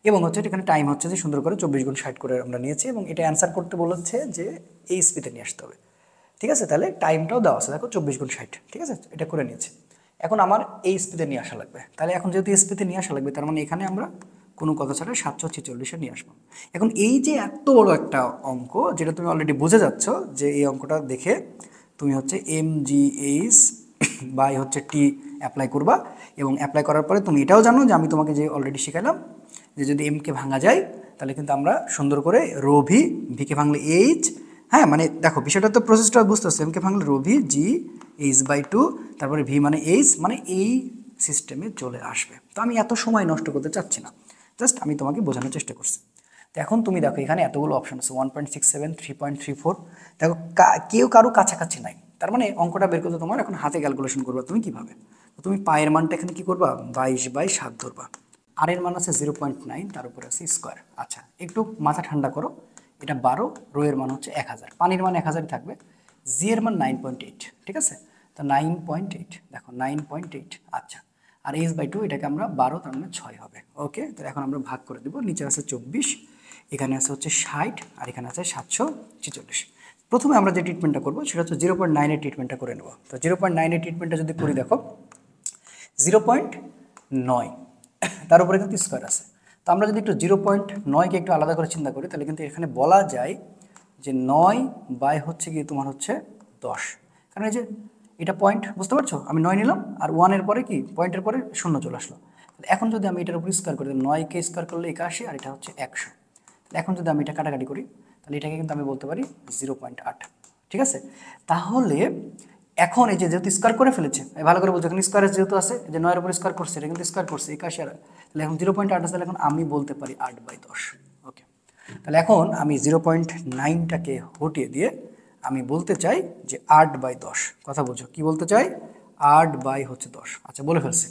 এবং হচ্ছে এখানে টাইম হচ্ছে যে সুন্দর করে 24 গুণ 60 করে আমরা নিয়েছি, এবং এটা অ্যান্সার করতে বলেছে যে এই স্পিডে নিয়ে আসতে হবে, ঠিক আছে। তাহলে টাইমটাও দেওয়া আছে, দেখো 24 গুণ 60, ঠিক আছে, এটা করে নিয়েছি। এখন আমার এই স্পিডে নিয়ে আসা লাগবে, তাহলে এখন যেহেতু এই স্পিডে নিয়ে আসা লাগবে, তার মানে এখানে আমরা কোনো কথা ছাড়া 746-এ নিয়ে আসবো। এখন এই যে এত বড় একটা অঙ্ক, যেটা তুমি অলরেডি বুঝে যাচ্ছ যে এই অঙ্কটা দেখে তুমি হচ্ছে MGH বাই হচ্ছে টি অ্যাপ্লাই করবা, এবং অ্যাপ্লাই করার পরে তুমি এটাও জানো যে আমি তোমাকে যে অলরেডি শিখালাম যে যদি এমকে ভাঙা যায় তাহলে কিন্তু আমরা সুন্দর করে রো ভি, ভিকে ভাঙলে এইচ, হ্যাঁ মানে দেখো বিষয়টা তো প্রসেসটা বুঝতে হচ্ছে, এমকে ভাঙলে rho v g H by two, তারপরে ভি মানে এইচ, মানে এই সিস্টেমে চলে আসবে। তো আমি এত সময় নষ্ট করতে চাচ্ছি না, জাস্ট আমি তোমাকে বোঝানোর চেষ্টা করছি। তো এখন তুমি দেখো এখানে এতগুলো অপশন আছে, 1.67, 3.34, দেখো কেউ কারো কাছাকাছি নাই, তার মানে অঙ্কটা বের করতে তোমার এখন হাতে ক্যালকুলেশন করবা তুমি কিভাবে। তো তুমি পায়ের মানটা এখানে কি করবা, 22/7 ধরবা, আর এর মান আছে 0.9, তার উপরে আছে স্কোয়ার। আচ্ছা একটু মাথা ঠান্ডা করো, এটা 12, রো এর মান হচ্ছে 1000, পানির মান 1000 থাকবে, জি এর মান 9.8, ঠিক আছে, তো 9.8, দেখো 9.8। আচ্ছা আর এইচ/2 এটাকে আমরা 12, তার মানে 6 হবে। ওকে, তো এখন আমরা ভাগ করে দেবো, নিচে আছে 24, এখানে আছে হচ্ছে 60, আর এখানে আছে 746। প্রথমে আমরা যে ট্রিটমেন্টটা করবো সেটা হচ্ছে 0.9-এর ট্রিটমেন্টটা করে নেবো। তো 0.9-এর ট্রিটমেন্টটা যদি করি, দেখো 0.9, তার উপরে কিন্তু স্কোয়ার আছে। তো আমরা যদি একটু 0.9-কে একটু আলাদা করে চিন্তা করি, তাহলে কিন্তু এখানে বলা যায় যে 9 বাই হচ্ছে গিয়ে তোমার হচ্ছে 10, কারণ এই যে এটা পয়েন্ট, বুঝতে পারছো, আমি 9 নিলাম আর 1-এর পরে কি পয়েন্টের পরে 0 চলে আসলো। এখন যদি আমি এটার উপর স্কোয়ার করি, 9-কে স্কোয়ার করলে 81, আর এটা হচ্ছে 100। এখন যদি আমি এটা কাটাকাটি করি, তাহলে এটাকে কিন্তু আমি বলতে পারি 0.8, ঠিক আছে। তাহলে এখন এই যে যেহেতু স্কোয়ার করে ফেলেছে, ভালো করে বুঝো, এখন স্কোয়ার যেহেতু আছে, যে 9-এর উপর স্কোয়ার করছে, এটা কিন্তু স্কোয়ার করছে 81, আর তাহলে এখন 0.8 আছে, তাহলে এখন আমি বলতে পারি 8/10। ওকে, তাহলে এখন আমি 0.9টাকে হটিয়ে দিয়ে আমি বলতে চাই যে 8/10, কথা বুঝো, কি বলতে চাই, 8/10। আচ্ছা বলে ফেলছি।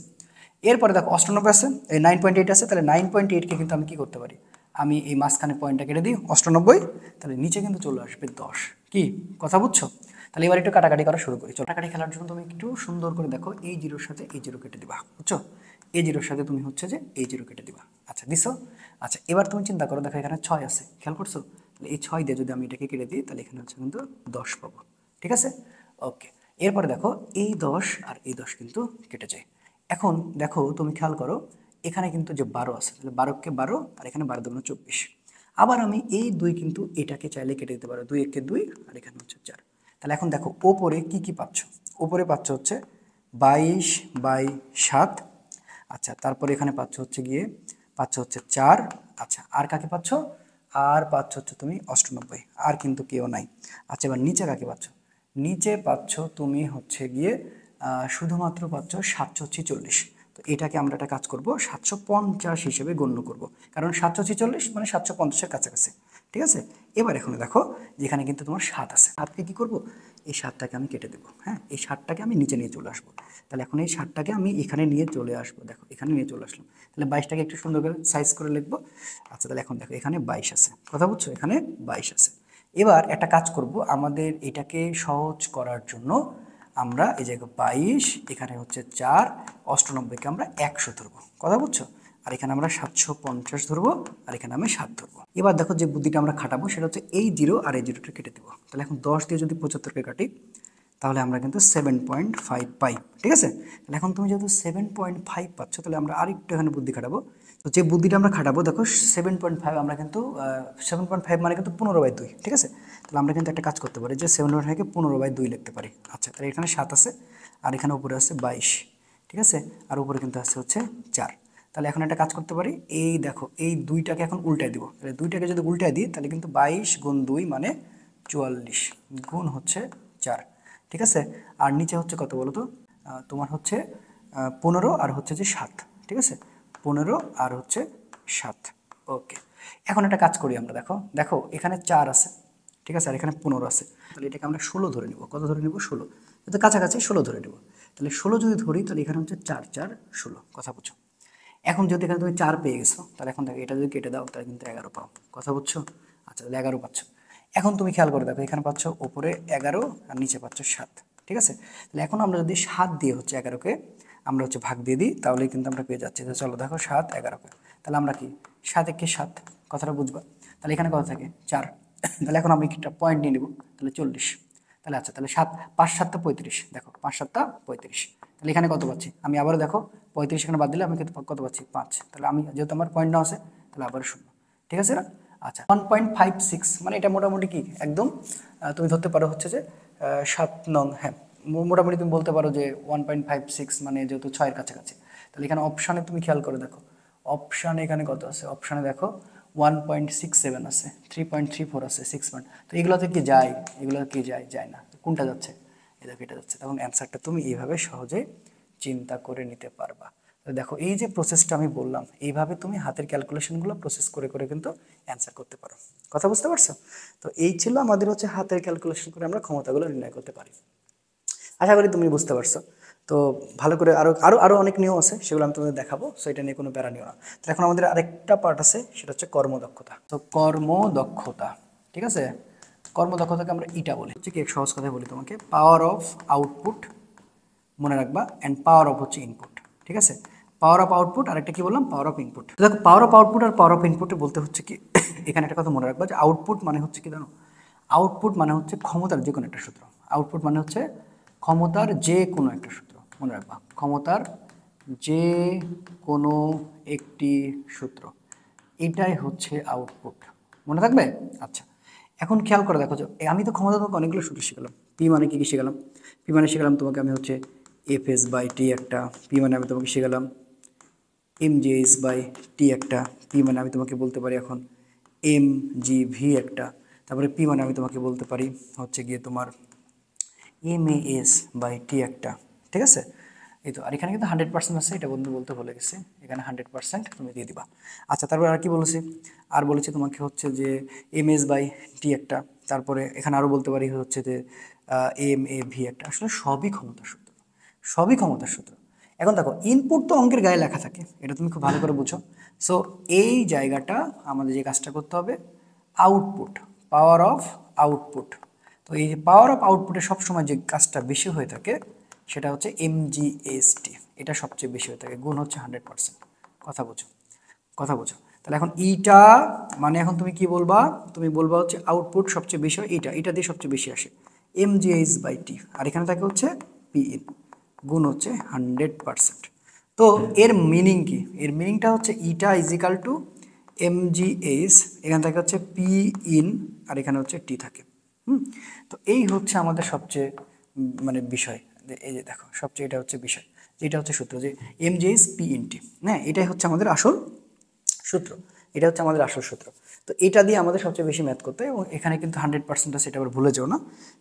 এরপরে দেখো 98 আছে, এই 9.8 আছে, তাহলে 9.8-কে কিন্তু আমি কি করতে পারি, আমি এই মাঝখানে পয়েন্টটা কেটে দিই 98, তাহলে নিচে কিন্তু চলে আসবে 10। কি কথা বুঝছো? তাহলে এবার একটু কাটাকাটি করা শুরু করি। চলো, কাটাকাটি খেলার জন্য তুমি একটু সুন্দর করে দেখো, এই জিরোর সাথে এই জিরো কেটে দিবা, বুঝছো, এই জিরোর সাথে তুমি হচ্ছে যে এই জিরো কেটে দিবা। আচ্ছা দিছো। আচ্ছা এবার তুমি চিন্তা করো, দেখো এখানে 6 আছে, খেয়াল করছো, তাহলে এই 6 দিয়ে যদি আমি এটাকে কেটে দিই, তাহলে এখানে হচ্ছে কিন্তু 10 পাবো, ঠিক আছে। ওকে, এরপরে দেখো এই 10 আর এই 10 কিন্তু কেটে যায়। এখন দেখো তুমি খেয়াল করো, এখানে কিন্তু যে 12 আছে, তাহলে 12-কে 12, আর এখানে 12 × 24। আবার আমি এই 2 কিন্তু এটাকে চাইলে কেটে দিতে পারো, 2 × 2, আর এখানে হচ্ছে 4। তাহলে এখন দেখো ওপরে কি কি পাচ্ছ, ওপরে পাচ্ছ হচ্ছে 22/7। আচ্ছা তারপরে এখানে পাচ্ছ হচ্ছে গিয়ে পাচ্ছ হচ্ছে 4। আচ্ছা আর কাকে পাচ্ছ, আর পাচ্ছ হচ্ছে তুমি 98, আর কিন্তু কেউ নাই। আচ্ছা এবার নিচে কাকে পাচ্ছ, নিচে পাচ্ছ তুমি হচ্ছে গিয়ে শুধুমাত্র পাচ্ছ 746। তো এটাকে আমরা একটা কাজ করব, 750 হিসেবে গণ্য করব, কারণ 746 মানে 750-এর কাছাকাছি, ঠিক আছে। এবার এখন দেখো যেখানে কিন্তু তোমার 7 আছে, 7-কে কী করবো, এই 7টাকে আমি কেটে দেবো, হ্যাঁ এই 7টাকে আমি নিচে নিয়ে চলে আসবো। তাহলে এখন এই 7টাকে আমি এখানে নিয়ে চলে আসবো, দেখো এখানে নিয়ে চলে আসলাম। তাহলে 22টাকে একটু সুন্দর করে সাইজ করে লিখবো। আচ্ছা তাহলে এখন দেখো এখানে 22 আছে, কথা বুঝছো, এখানে 22 আছে। এবার একটা কাজ করব, আমাদের এটাকে সহজ করার জন্য আমরা এই জায়গায় 22, এখানে হচ্ছে 4, 98-কে আমরা 100 ধরবো, কথা বুঝছো, আর এখানে আমরা 750 ধরবো, আর এখানে আমি 7 ধরবো। এবার দেখো যে বুদ্ধিটা আমরা খাটাবো সেটা হচ্ছে এই 0 আর এই 0টা কেটে দেবো। তাহলে এখন 10 দিয়ে যদি 75-কে কাটি, তাহলে আমরা কিন্তু 7.5 পাই, ঠিক আছে। তাহলে এখন তুমি যেহেতু 7.5 পাচ্ছ, তাহলে আমরা আরেকটু এখানে বুদ্ধি খাটাবো। তো যে বুদ্ধিটা আমরা খাটাবো, দেখো 7.5 আমরা কিন্তু 7.5 মানে কিন্তু 15/2, ঠিক আছে। তাহলে আমরা কিন্তু একটা কাজ করতে পারি যে 7.5-কে 15/2 লিখতে পারি। আচ্ছা তাহলে এখানে 7 আছে, আর এখানে উপরে আছে 22, ঠিক আছে, আর উপরে কিন্তু আছে হচ্ছে 4। তাহলে এখন একটা কাজ করতে পারি, এই দেখো এই 2টাকে এখন উল্টায় দিব, তাহলে 2টাকে যদি উল্টায় দিই, তাহলে কিন্তু 22 × 2 মানে 44 গুণ হচ্ছে 4, ঠিক আছে। আর নিচে হচ্ছে কত বলো তো, তোমার হচ্ছে 15 আর হচ্ছে যে 7, ঠিক আছে, 15 আর হচ্ছে 7। ওকে, এখন একটা কাজ করি আমরা, দেখো দেখো এখানে 4 আছে, ঠিক আছে, আর এখানে 15 আছে, তাহলে এটাকে আমরা 16 ধরে নিব। কত ধরে নিব, 16, তো কাছাকাছি 16 ধরে নেব। তাহলে 16 যদি ধরি, তাহলে এখানে হচ্ছে 4 4 16, কথা বুঝছো। এখন যদি এখানে তুমি 4 পেয়ে গেছো, তাহলে এখন দেখো এটা যদি কেটে দাও, তাহলে কিন্তু 11 পাও, কথা বুঝছো। আচ্ছা তাহলে 11 পাচ্ছ। এখন তুমি খেয়াল করে দেখো, এখানে পাচ্ছ উপরে 11 আর নিচে পাচ্ছ 7, ঠিক আছে। তাহলে এখন আমরা যদি 7 দিয়ে হচ্ছে 11-কে আমরা হচ্ছে ভাগ দিয়ে দিই, তাহলেই কিন্তু আমরা পেয়ে যাচ্ছি। তো চলো দেখো 7 11-কে, তাহলে আমরা কি 7 একে 7, কথাটা বুঝবা। তাহলে এখানে কত থাকে 4, তাহলে এখন আমি একটা পয়েন্ট নিয়ে নেব, তাহলে 40। তাহলে আচ্ছা তাহলে 7 5 7 35, দেখো 5 7 35, তাহলে এখানে কত পাচ্ছি আমি, আবারও দেখো 35 এখানে বাদ দিলে আমি কত পাচ্ছি 5, তাহলে আমি যেহেতু আমার পয়েন্ট নাও আছে তাহলে আবার 0, ঠিক আছে না? আচ্ছা 1.56 মানে এটা মোটামুটি কি একদম তুমি ধরতে পারো হচ্ছে যে 7 নং, হ্যাঁ মোটামুটি তুমি বলতে পারো যে 1.56 মানে যেহেতু 6-এর কাছাকাছি। তাহলে এখানে অপশানে তুমি খেয়াল করে দেখো, অপশানে এখানে কত আছে, অপশানে দেখো 1.67 আছে, 3.34 আছে, 6 পয়েন্ট। তো এগুলোতে কি যায়, এগুলোতে কি যায়, যায় না, কোনটা যাচ্ছে, এই দেখো এটা যাচ্ছে। তখন অ্যান্সারটা তুমি এইভাবে সহজে চিন্তা করে নিতে পারবা। তো দেখো এই যে প্রসেসটা আমি বললাম, এইভাবে তুমি হাতের ক্যালকুলেশনগুলো প্রসেস করে করে কিন্তু অ্যান্সার করতে পারো। কথা বুঝতে পারছো? তো এই ছিল আমাদের হচ্ছে হাতের ক্যালকুলেশন করে আমরা ক্ষমতাগুলো নির্ণয় করতে পারি। আশা করি তুমি বুঝতে পারছো। তো ভালো করে আরও আরও আরও অনেক নিয়ম আছে, সেগুলো আমি তোমাদের দেখাবো, সো এটা নিয়ে কোনো প্যারা নিও না। তো এখন আমাদের আরেকটা পার্ট আছে, সেটা হচ্ছে কর্মদক্ষতা। তো কর্মদক্ষতা, ঠিক আছে, কর্মদক্ষতাকে আমরা ইটা বলি, হচ্ছে কি এক সহজ কথায় বলি তোমাকে, পাওয়ার অফ আউটপুট মনে রাখবা, অ্যান্ড পাওয়ার অফ হচ্ছে ইনপুট, ঠিক আছে? পাওয়ার অফ আউটপুট আর একটা কি বললাম, পাওয়ার অফ ইনপুট। তো দেখো পাওয়ার অফ আউটপুট আর পাওয়ার অফ ইনপুটে বলতে হচ্ছে কি এখানে একটা কথা মনে রাখবা যে আউটপুট মানে হচ্ছে কি জানো, আউটপুট মানে হচ্ছে ক্ষমতার যে কোনো একটা সূত্র। আউটপুট মানে হচ্ছে ক্ষমতার যে কোনো একটা সূত্র, মনে রাখবা, ক্ষমতার যে কোনো একটি সূত্র, এটাই হচ্ছে আউটপুট, মনে থাকবে? আচ্ছা এখন খেয়াল করে দেখো যে আমি তো ক্ষমতা তোমাকে অনেকগুলো সূত্র শিখালাম। পি মানে কি কি শিখালাম, পি মানে শিখালাম তোমাকে আমি হচ্ছে এফ এস বাই টি একটা, পি মানে আমি তোমাকে শিখালাম M G S by T একটা, পি মানে আমি তোমাকে বলতে পারি এখন এম জি ভি একটা, তারপরে পি মানে আমি তোমাকে বলতে পারি হচ্ছে গিয়ে তোমার M A S by T একটা, ঠিক আছে? এই তো, আর এখানে কিন্তু 100% আছে, এটা বন্ধু বলতে ভুলে গেছে, এখানে 100% তুমি দিয়ে দিবা। আচ্ছা তারপরে আর কি বলেছি, আর বলেছি তোমাকে হচ্ছে যে এম এস বাই টি একটা, তারপরে এখানে আরও বলতে পারি হচ্ছে যে এম এ ভি একটা। আসলে সবই ক্ষমতার সূত্র, সবই ক্ষমতার সূত্র। এখন দেখো ইনপুট তো অঙ্কের গায়ে লেখা থাকে, এটা তুমি খুব ভালো করে বুঝো। সো এই জায়গাটা আমাদের যে কাজটা করতে হবে, আউটপুট, পাওয়ার অফ আউটপুট। তো এই যে পাওয়ার অফ আউটপুটে সবসময় যে কাজটা বেশি হয়ে থাকে সেটা হচ্ছে এমজিএসটি, এটা সবচেয়ে বেশি হয়ে থাকে, গুণ হচ্ছে 100%। কথা বোঝো, কথা বোঝো। তাহলে এখন ইটা মানে এখন তুমি কি বলবা, তুমি বলবা হচ্ছে আউটপুট সবচেয়ে বেশি হয় এটা, এটা দিয়ে সবচেয়ে বেশি আসে এমজিএস বাই টি, আর এখানে থাকে হচ্ছে পি ইন, গুণ হচ্ছে 100%। তো এর মিনিং কি, এর মিনিংটা হচ্ছে ইটা ইজিক্যাল টু এমজিএস, এখানে থাকে হচ্ছে পি ইন, আর এখানে হচ্ছে টি থাকে। তো এই হচ্ছে আমাদের সবচেয়ে মানে বিষয়, এই যে দেখো সবচেয়ে এটা হচ্ছে বিষয়, এটা হচ্ছে সূত্র যে এমজিএস পি ইন টি, হ্যাঁ এটাই হচ্ছে আমাদের আসল সূত্র, এটা হচ্ছে আমাদের আসল সূত্র। তো এটা দিয়ে আমাদের সবচেয়ে বেশি ম্যাথ করতে হয়, এবং এখানে কিন্তু 100% আছে, এটা আবার ভুলে যাও না।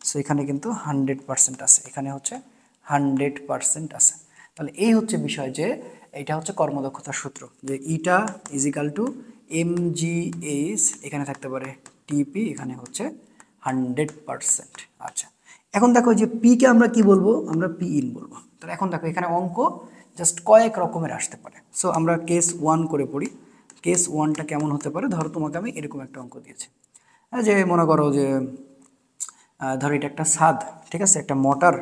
সো এখানে কিন্তু 100% আছে, এখানে হচ্ছে 100% আছে। তাহলে এই হচ্ছে বিষয় যে এটা হচ্ছে কর্মদক্ষতার সূত্র, যে ইটা ইজিক্যাল টু এমজিএস, এখানে থাকতে পারে টিপি, এখানে হচ্ছে 100%। আচ্ছা এখন দেখো যে পি কে আমরা কি বলবো, আমরা পি ইন বলবো। তাহলে এখন দেখো এখানে অঙ্ক জাস্ট কয়েক রকমের আসতে পারে। সো আমরা কেস 1 করে পড়ি, কেস 1টা কেমন হতে পারে, ধরো তোমাকে আমি এরকম একটা অঙ্ক দিয়েছি, যে মনে করো যে ধরো এটা একটা ছাদ, ঠিক আছে, একটা মোটর।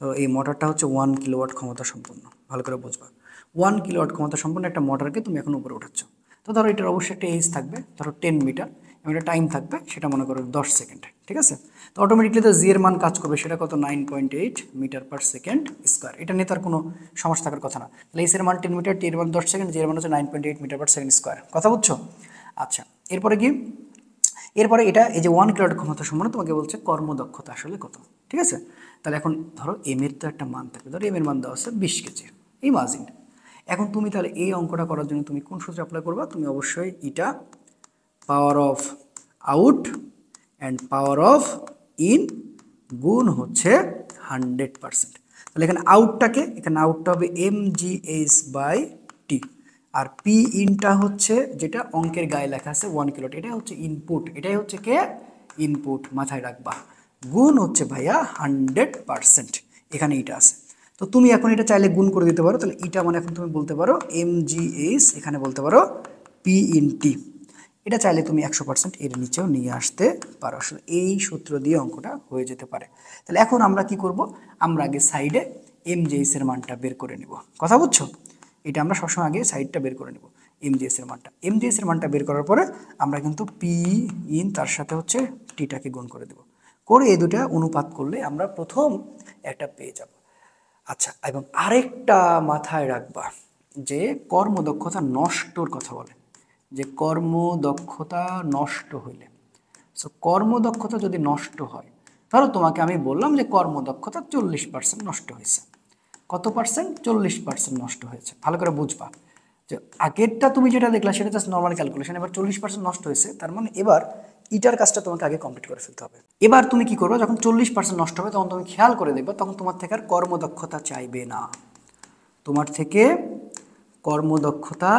তো এই মোটরটা হচ্ছে 1 কিলোওয়াট ক্ষমতা সম্পন্ন, ভালো করে বুঝবা, 1 কিলোওয়াট ক্ষমতা সম্পন্ন একটা মোটরকে তুমি এখন উপরে উঠাচ্ছ। তো ধরো এটার অবশ্যই একটা এইজ থাকবে, ধরো 10 মিটার, এবং একটা টাইম থাকবে, সেটা মনে করো 10 সেকেন্ড, ঠিক আছে? তো অটোমেটিকলি তো জি এর মান কাজ করবে, সেটা কত 9.8 মিটার পার সেকেন্ড স্কোয়ার, এটা নিয়ে তার কোনো সমস্যা থাকার কথা না। তাহলে এইচ এর মান 10 মিটার, টি এর মান 10 সেকেন্ড, জি এর মান হচ্ছে 9.8 মিটার পার সেকেন্ড স্কোয়ার, কথা বুঝছো? আচ্ছা এরপরে কি, এরপরে এটা এই যে 1 কিলোওয়াট ক্ষমতা সম্পন্ন তোমাকে বলছে কর্মদক্ষতা আসলে কত, ঠিক আছে? তাহলে এখন ধরো এম এর তো একটা মান থাকবে, ধরো এম এর মান দেওয়া আছে 20 কেজি, ইমাজিন। এখন তুমি তাহলে এই অঙ্কটা করার জন্য তুমি কোন সূত্র অ্যাপ্লাই করবা, তুমি অবশ্যই এটা power of out and power of in গুণ হচ্ছে 100%। তাহলে এখানে আউটটাকে, এখানে আউটটা হবে M G H by T, আর পি ইনটা হচ্ছে যেটা অঙ্কের গায়ে লেখা আছে 1 কিলোট, এটাই হচ্ছে ইনপুট, এটাই হচ্ছে কে ইনপুট, মাথায় রাখবা, গুণ হচ্ছে ভাইয়া 100%, এখানে এটা আছে। তো তুমি এখন এটা চাইলে গুণ করে দিতে পারো, তাহলে এটা মানে এখন তুমি বলতে পারো এম জি এইচ, এখানে বলতে পারো পি ইন টি, এটা চাইলে তুমি 100% এর নিচেও নিয়ে আসতে পারো, আসলে এই সূত্র দিয়ে অঙ্কটা হয়ে যেতে পারে। তাহলে এখন আমরা কি করব, আমরা আগে সাইডে এমজিএস এর মানটা বের করে নিব, কথা বুঝছো? এটা আমরা সবসময় আগে সাইডটা বের করে নিব, এমজিএস এর মানটা, এমজিএস এর মানটা বের করার পরে আমরা কিন্তু পি ইন তার সাথে হচ্ছে টিটাকে গুণ করে দেব, করে এই দুটা অনুপাত করলে আমরা প্রথম একটা পেয়ে যাব। আচ্ছা এবং আরেকটা মাথায় রাখবা, যে কর্মদক্ষতা নষ্টর কথা বলে, যে কর্মদক্ষতা নষ্ট হইলে। সো কর্মদক্ষতা যদি নষ্ট হয়, ধরো তোমাকে আমি বললাম যে কর্মদক্ষতা 40% নষ্ট হয়েছে। কত পার্সেন্ট? 40% নষ্ট হয়েছে। ভালো করে বুঝবা যে আগেরটা তুমি যেটা দেখলা সেটা জাস্ট নর্মাল ক্যালকুলেশন, এবার 40% নষ্ট হয়েছে, তার মানে এবার ইটার কাজটা তোমাকে আগে কমপ্লিট করে ফেলতে হবে। এবার তুমি কি করবে, যখন 40% নষ্ট হবে তখন তুমি খেয়াল করে দেখবে, তখন তোমার থেকে আর কর্মদক্ষতা চাইবে না, তোমার থেকে কর্মদক্ষতা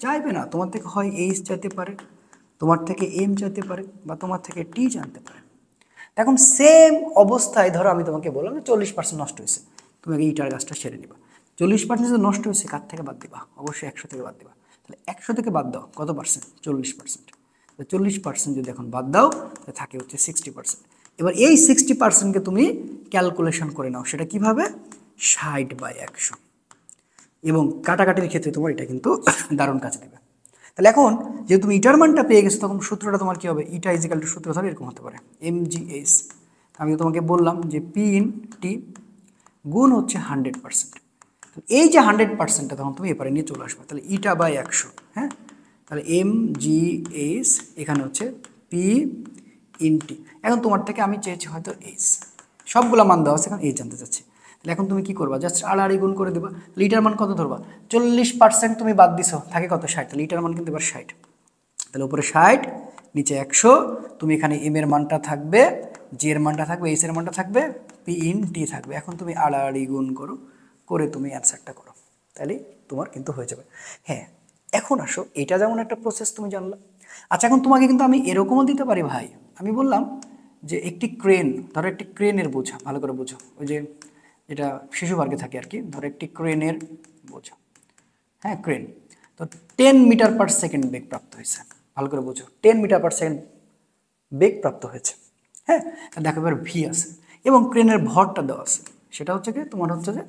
চাইবে না, তোমার থেকে হয় এইচ চাইতে পারে, তোমার থেকে এম চাইতে পারে, বা তোমার থেকে টি জানতে পারে। এখন সেম অবস্থায় ধরো আমি তোমাকে বললাম যে 40% নষ্ট হয়েছে, তুমি আগে ইটার গাছটা সেরে নিবা। 40% যদি নষ্ট হয়েছে, কার থেকে বাদ দিবা? অবশ্যই 100 থেকে বাদ দিবা। তাহলে 100 থেকে বাদ দাও কত পার্সেন্ট? 40%। 40% যদি এখন বাদ দাও, তাহলে থাকে হচ্ছে 60%। এবার এই 60%কে তুমি ক্যালকুলেশন করে নাও, সেটা কিভাবে? 60/100। এবং কাটাকাটির ক্ষেত্রে তোমার এটা কিন্তু দারুণ কাজে দেবে। তাহলে এখন যেহেতু তুমি ইটার মানটা পেয়ে গেছো, তখন সূত্রটা তোমার কি হবে? ইটা ইজিক্যাল টু সূত্র ধরে এরকম হতে পারে, MgS। আমি তোমাকে বললাম যে পি ইন টি গুণ হচ্ছে 100%। এই যে 100%টা তখন তুমি এপারে নিয়ে চলে আসবে, তাহলে ইটা/100। হ্যাঁ, তাহলে MgS এখানে হচ্ছে পি ইন টি। এখন তোমার থেকে আমি চেয়েছি হয়তো এইচ, সবগুলো মান দেওয়া আছে, এখন এইচ জানতে চাচ্ছি। তাহলে এখন তুমি কি করবা? জাস্ট আড়াআড়ি গুণ করে দেবা। লিটার মান কত ধরবা? 40% তুমি বাদ দিছো, থাকে কত? 60। তাহলে লিটার মান কিন্তু এবার 60। তাহলে উপরে 60, নিচে 100। তুমি এখানে এম এর মানটা থাকবে, জি এর মানটা থাকবে, এইচ এর মানটা থাকবে, পি ইন টি থাকবে। এখন তুমি আড়াআড়ি গুণ করো, করে তুমি অ্যান্সারটা করো, তাহলে তোমার কিন্তু হয়ে যাবে। হ্যাঁ, এখন আসো, এটা যেমন একটা প্রসেস তুমি জানলা। আচ্ছা, এখন তোমাকে কিন্তু আমি এরকমও দিতে পারি ভাই। আমি বললাম যে একটি ক্রেন, ধরো একটি ক্রেনের বোঝা, ভালো করে বোঝো, ওই যে যেটা শিশু পার্কে থাকে আর কি, ধরো একটি ক্রেনের বোঝা। হ্যাঁ, ক্রেন। তো 10 মিটার/সেকেন্ড বেগ প্রাপ্ত হয়েছে, ভালো করে বোঝো, 10 মিটার/সেকেন্ড বেগ প্রাপ্ত হয়েছে। হ্যাঁ, দেখো এবার ভি আছে এবং ক্রেনের ভরটা দেওয়া আছে, সেটা হচ্ছে কি তোমার হচ্ছে যে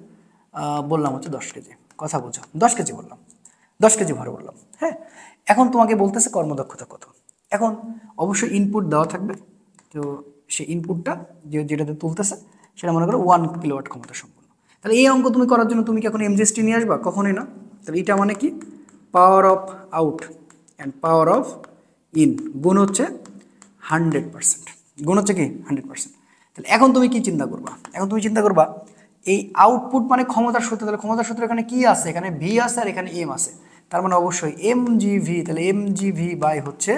বললাম হচ্ছে 10 কেজি। কথা বোঝো, 10 কেজি বললাম, 10 কেজি ভর বললাম। হ্যাঁ, এখন তোমাকে বলতেছে কর্মদক্ষতা কত। এখন অবশ্যই ইনপুট দেওয়া থাকবে, তো সেই ইনপুটটা যেটাতে তুলতেছে সেটা মনে করো 1 কিলোওয়াট ক্ষমতা সম্পন্ন। তাহলে এই অঙ্ক তুমি করার জন্য তুমি কি এখন এমজিএসটি নিয়ে আসবা? কখনোই না। তাহলে এটা মানে কি? পাওয়ার of out and power of in গুণ হচ্ছে 100%, গুণ হচ্ছে কি 100%। তাহলে এখন তুমি কি চিন্তা করবা? এখন তুমি চিন্তা করবা এই আউটপুট মানে ক্ষমতার সূত্র, তাহলে ক্ষমতার সূত্র এখানে কি আছে? এখানে ভি আছে আর এখানে এম আছে, তার মানে অবশ্যই এম জি ভি। তাহলে এম জি ভি বাই হচ্ছে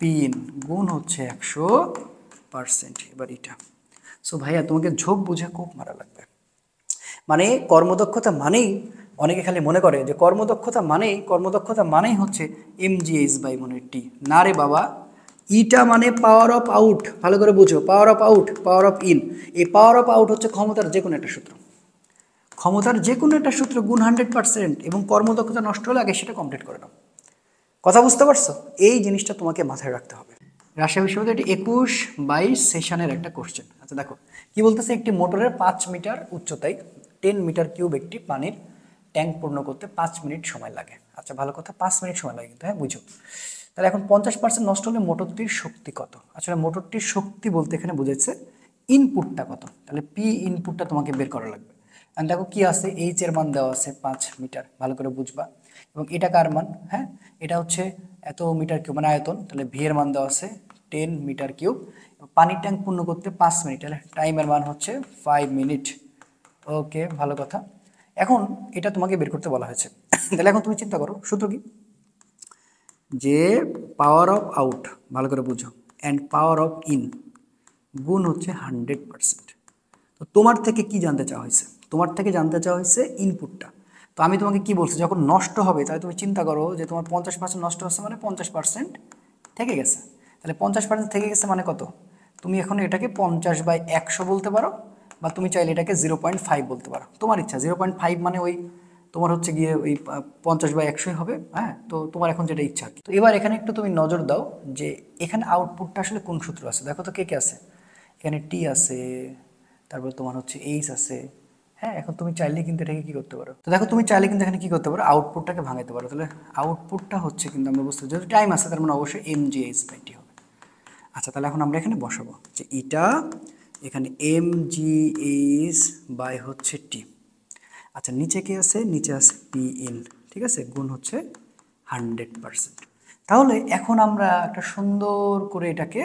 পিন গুণ হচ্ছে 100%। এবার এটা, সো ভাইয়া তোমাকে ঝোঁক বুঝে কোপ মারা লাগবে। মানে কর্মদক্ষতা মানেই, অনেকে খালি মনে করে যে কর্মদক্ষতা মানেই হচ্ছে MgH/টি। না রে বাবা, ইটা মানে পাওয়ার অফ আউট, ভালো করে বুঝো, পাওয়ার of out, power of in. এই পাওয়ার অফ আউট হচ্ছে ক্ষমতার যে কোনো একটা সূত্র, ক্ষমতার যে কোনো একটা সূত্র গুণ 100%, এবং কর্মদক্ষতা নষ্ট হলে আগে সেটা কমপ্লিট করে নাও। কথা বুঝতে পারছো? এই জিনিসটা তোমাকে মাথায় রাখতে হবে। রাজশাহী বিশ্ববিদ্যালয় এটি 21-22 সেশনের একটা কোশ্চেন। আচ্ছা দেখো কি বলতেছে, একটি মোটরের 5 মিটার উচ্চতায় 10 মিটার কিউব একটি পানির ট্যাঙ্ক পূর্ণ করতে 5 মিনিট সময় লাগে। আচ্ছা ভালো কথা, 5 মিনিট সময় লাগে কিন্তু, হ্যাঁ বুঝো। তাহলে এখন 50% নষ্ট হলে মোটরটির শক্তি কত? আসলে মোটরটির শক্তি বলতে এখানে বুঝেছে ইনপুটটা কত, তাহলে পি ইনপুটটা তোমাকে বের করা লাগবে। আর দেখো কি আছে, এইচ এর মান দেওয়া আছে 5 মিটার, ভালো করে বুঝবা। এবং এটা কার মান? হ্যাঁ, এটা হচ্ছে এত মিটার কিউব মানে আয়তন, তাহলে ভি এর মান দেওয়া আছে 10 মিটার কিউব। পানির ট্যাঙ্ক পূর্ণ করতে 5 মিনিট, তাহলে টাইমের মান হচ্ছে 5 মিনিট। ওকে, ভালো কথা। এখন এটা তোমাকে বের করতে বলা হয়েছে। তাহলে এখন তুমি চিন্তা করো সূত্র কি, যে পাওয়ার অফ আউট, ভালো করে বুঝো, অ্যান্ড পাওয়ার অফ ইন গুণ হচ্ছে 100%। তো তোমার থেকে কি জানতে চাওয়া হয়েছে? তোমার থেকে জানতে চাওয়া হয়েছে ইনপুটটা। তো আমি তোমাকে কি বলছি, যখন নষ্ট হবে তাহলে তুমি চিন্তা করো যে তোমার 50% নষ্ট হচ্ছে মানে 50% থেকে গেছে। তাহলে 50% থেকে গেছে মানে কত? তুমি এখন এটাকে 50/100 বলতে পারো, বা তুমি চাইলে এটাকে 0.5 বলতে পারো, তোমার ইচ্ছা। 0.5 মানে ওই তোমার হচ্ছে গিয়ে ওই 50/100 হবে। হ্যাঁ, তো তোমার এখন যেটা ইচ্ছা আর কি। তো এবার এখানে একটু তুমি নজর দাও যে এখানে আউটপুটটা আসলে কোন সূত্র আছে। দেখো তো কে কে আছে এখানে, টি আছে, তারপর তোমার হচ্ছে এইচ আছে। হ্যাঁ, এখন তুমি চাইলে কিন্তু এটাকে কি করতে পারো, তো দেখো তুমি চাইলে কিন্তু এখানে কি করতে পারো, আউটপুটটাকে ভাঙাইতে পারো। তাহলে আউটপুটটা হচ্ছে কিন্তু আমরা বুঝতে, যেহেতু টাইম আছে তার মানে অবশ্যই MgH/টি হবে। আচ্ছা, তাহলে এখন আমরা এখানে বসাবো যে এটা এখানে MgH/টি। আচ্ছা নিচে কি আছে, নিচে আছে পি ইন, ঠিক আছে, গুণ হচ্ছে 100%। তাহলে এখন আমরা একটা সুন্দর করে এটাকে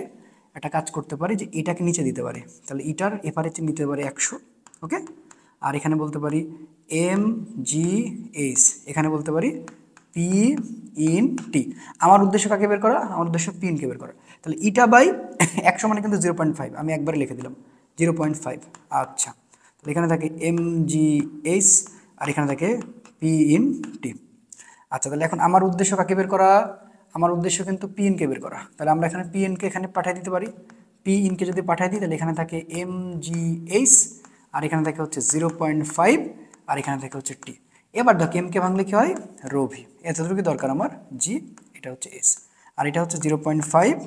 একটা কাজ করতে পারি যে এটাকে নিচে দিতে পারি, তাহলে ইটার এপারে নিতে পারি 100, ওকে। আর এখানে বলতে পারি এম জি এইচ, এখানে বলতে পারি পি ইন টি। আমার উদ্দেশ্য কাকে বের করা, আমার উদ্দেশ্য পি ইনকে বের করা। তাহলে ইটা বাই 100 মানে কিন্তু 0.5, আমি একবারে লিখে দিলাম 0.5। আচ্ছা তাহলে এখানে থাকে এম জি এইচ আর এখানে থাকে পি ইন টি। আচ্ছা তাহলে এখন আমার উদ্দেশ্য কাকে বের করা, আমার উদ্দেশ্য কিন্তু পি ইনকে বের করা। তাহলে আমরা এখানে পি ইনকে এখানে পাঠিয়ে দিতে পারি, পি ইনকে যদি পাঠিয়ে দিই তাহলে এখানে থাকে এম জি এইচ আর এখানে থাকে হচ্ছে 0.5 আর এখানে থাকে হচ্ছে টি। এবার দেখো এমকে ভাঙলে কি হয়, রো ভি, এতটুকু দরকার আমার, জি এটা হচ্ছে এস আর এটা হচ্ছে 0.5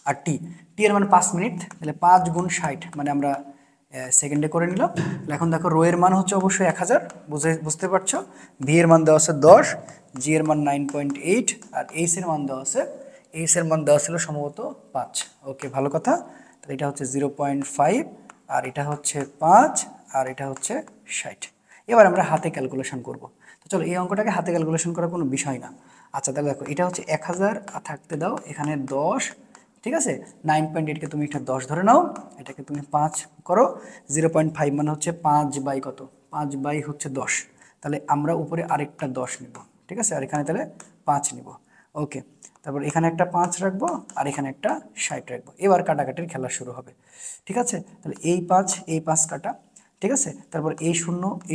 আর টি, টি এর মানে 5 মিনিট, তাহলে 5 গুণ 60 মানে আমরা সেকেন্ডে করে নিলাম। তাহলে এখন দেখো রো এর মান হচ্ছে অবশ্যই 1000, বুঝতে পারছো, ভি এর মান দেওয়া আছে 10, জি এর মান 9.8 আর এইচ এর মান দেওয়া আছে, এইচ এর মান দেওয়া ছিল সম্ভবত 5। ওকে ভালো কথা। তাহলে এটা হচ্ছে 0.5 আর এটা হচ্ছে 5 আর এটা হচ্ছে 60। এবার আমরা হাতে ক্যালকুলেশন করব। তো চলো এই অঙ্কটাকে হাতে ক্যালকুলেশন করার কোনো বিষয় না। আচ্ছা তাহলে দেখো এটা হচ্ছে 1000 থাকতে দাও, এখানে 10, ঠিক আছে, 9.8কে তুমি এটা 10 ধরে নাও, এটাকে তুমি 5 করো, 0.5 মানে হচ্ছে 5 বাই কত, 5 বাই হচ্ছে 10, তাহলে আমরা উপরে আরেকটা 10 নিব, ঠিক আছে, আর এখানে তাহলে 5 নিব, ওকে। তারপর এখানে একটা 5 রাখবো আর এখানে একটা 60 রাখবো। এবার কাটাকাটির খেলা শুরু হবে, ঠিক আছে। তাহলে এই 5 কাটা, ঠিক আছে, তারপর এই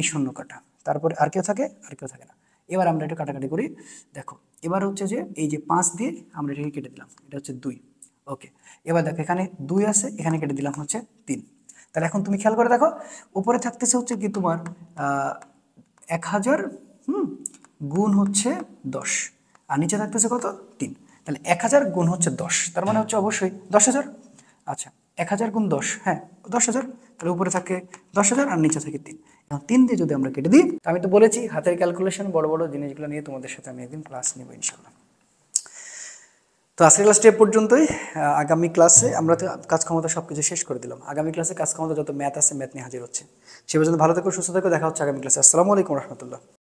শূন্য কাটা, তারপরে আর কেউ থাকে, আর কেউ থাকে না। এবার আমরা এটা কাটাকাটি করি, দেখো এবার হচ্ছে যে এই যে 5 দিয়ে আমরা এটাকে কেটে দিলাম, এটা হচ্ছে 2, ওকে। এবার দেখো এখানে 2 আছে, এখানে কেটে দিলাম হচ্ছে 3। তাহলে এখন তুমি খেয়াল করে দেখো উপরে থাকতেছে হচ্ছে কি তোমার 1000 গুণ হচ্ছে 10 আর নিচে থাকতেছে কত 3। তাহলে 1000 গুণ হচ্ছে 10, তার মানে হচ্ছে অবশ্যই 10,000। আচ্ছা 1000 গুণ 10, হ্যাঁ 10,000, তাহলে উপরে থাকে 10,000 আর নিচে থাকে 3। এখন 3 দিয়ে যদি আমরা কেটে দিই, আমি তো বলেছি হাতের ক্যালকুলেশন বড় বড় জিনিসগুলো নিয়ে তোমাদের সাথে আমি একদিন ক্লাস নেব ইনশাল্লাহ। তো আজকের ক্লাসটি এ পর্যন্তই। আগামী ক্লাসে আমরা তো কাজ ক্ষমতা সব কিছু শেষ করে দিলাম, আগামী ক্লাসে কাজ ক্ষমতা যত ম্যাথ আছে ম্যাথ নিয়ে হাজির হচ্ছে। সে পর্যন্ত ভালো থেকো, সুস্থ থেকো, দেখা হচ্ছে আগামী ক্লাসে। আসসালামু আলাইকুম রহমতুল্লাহ।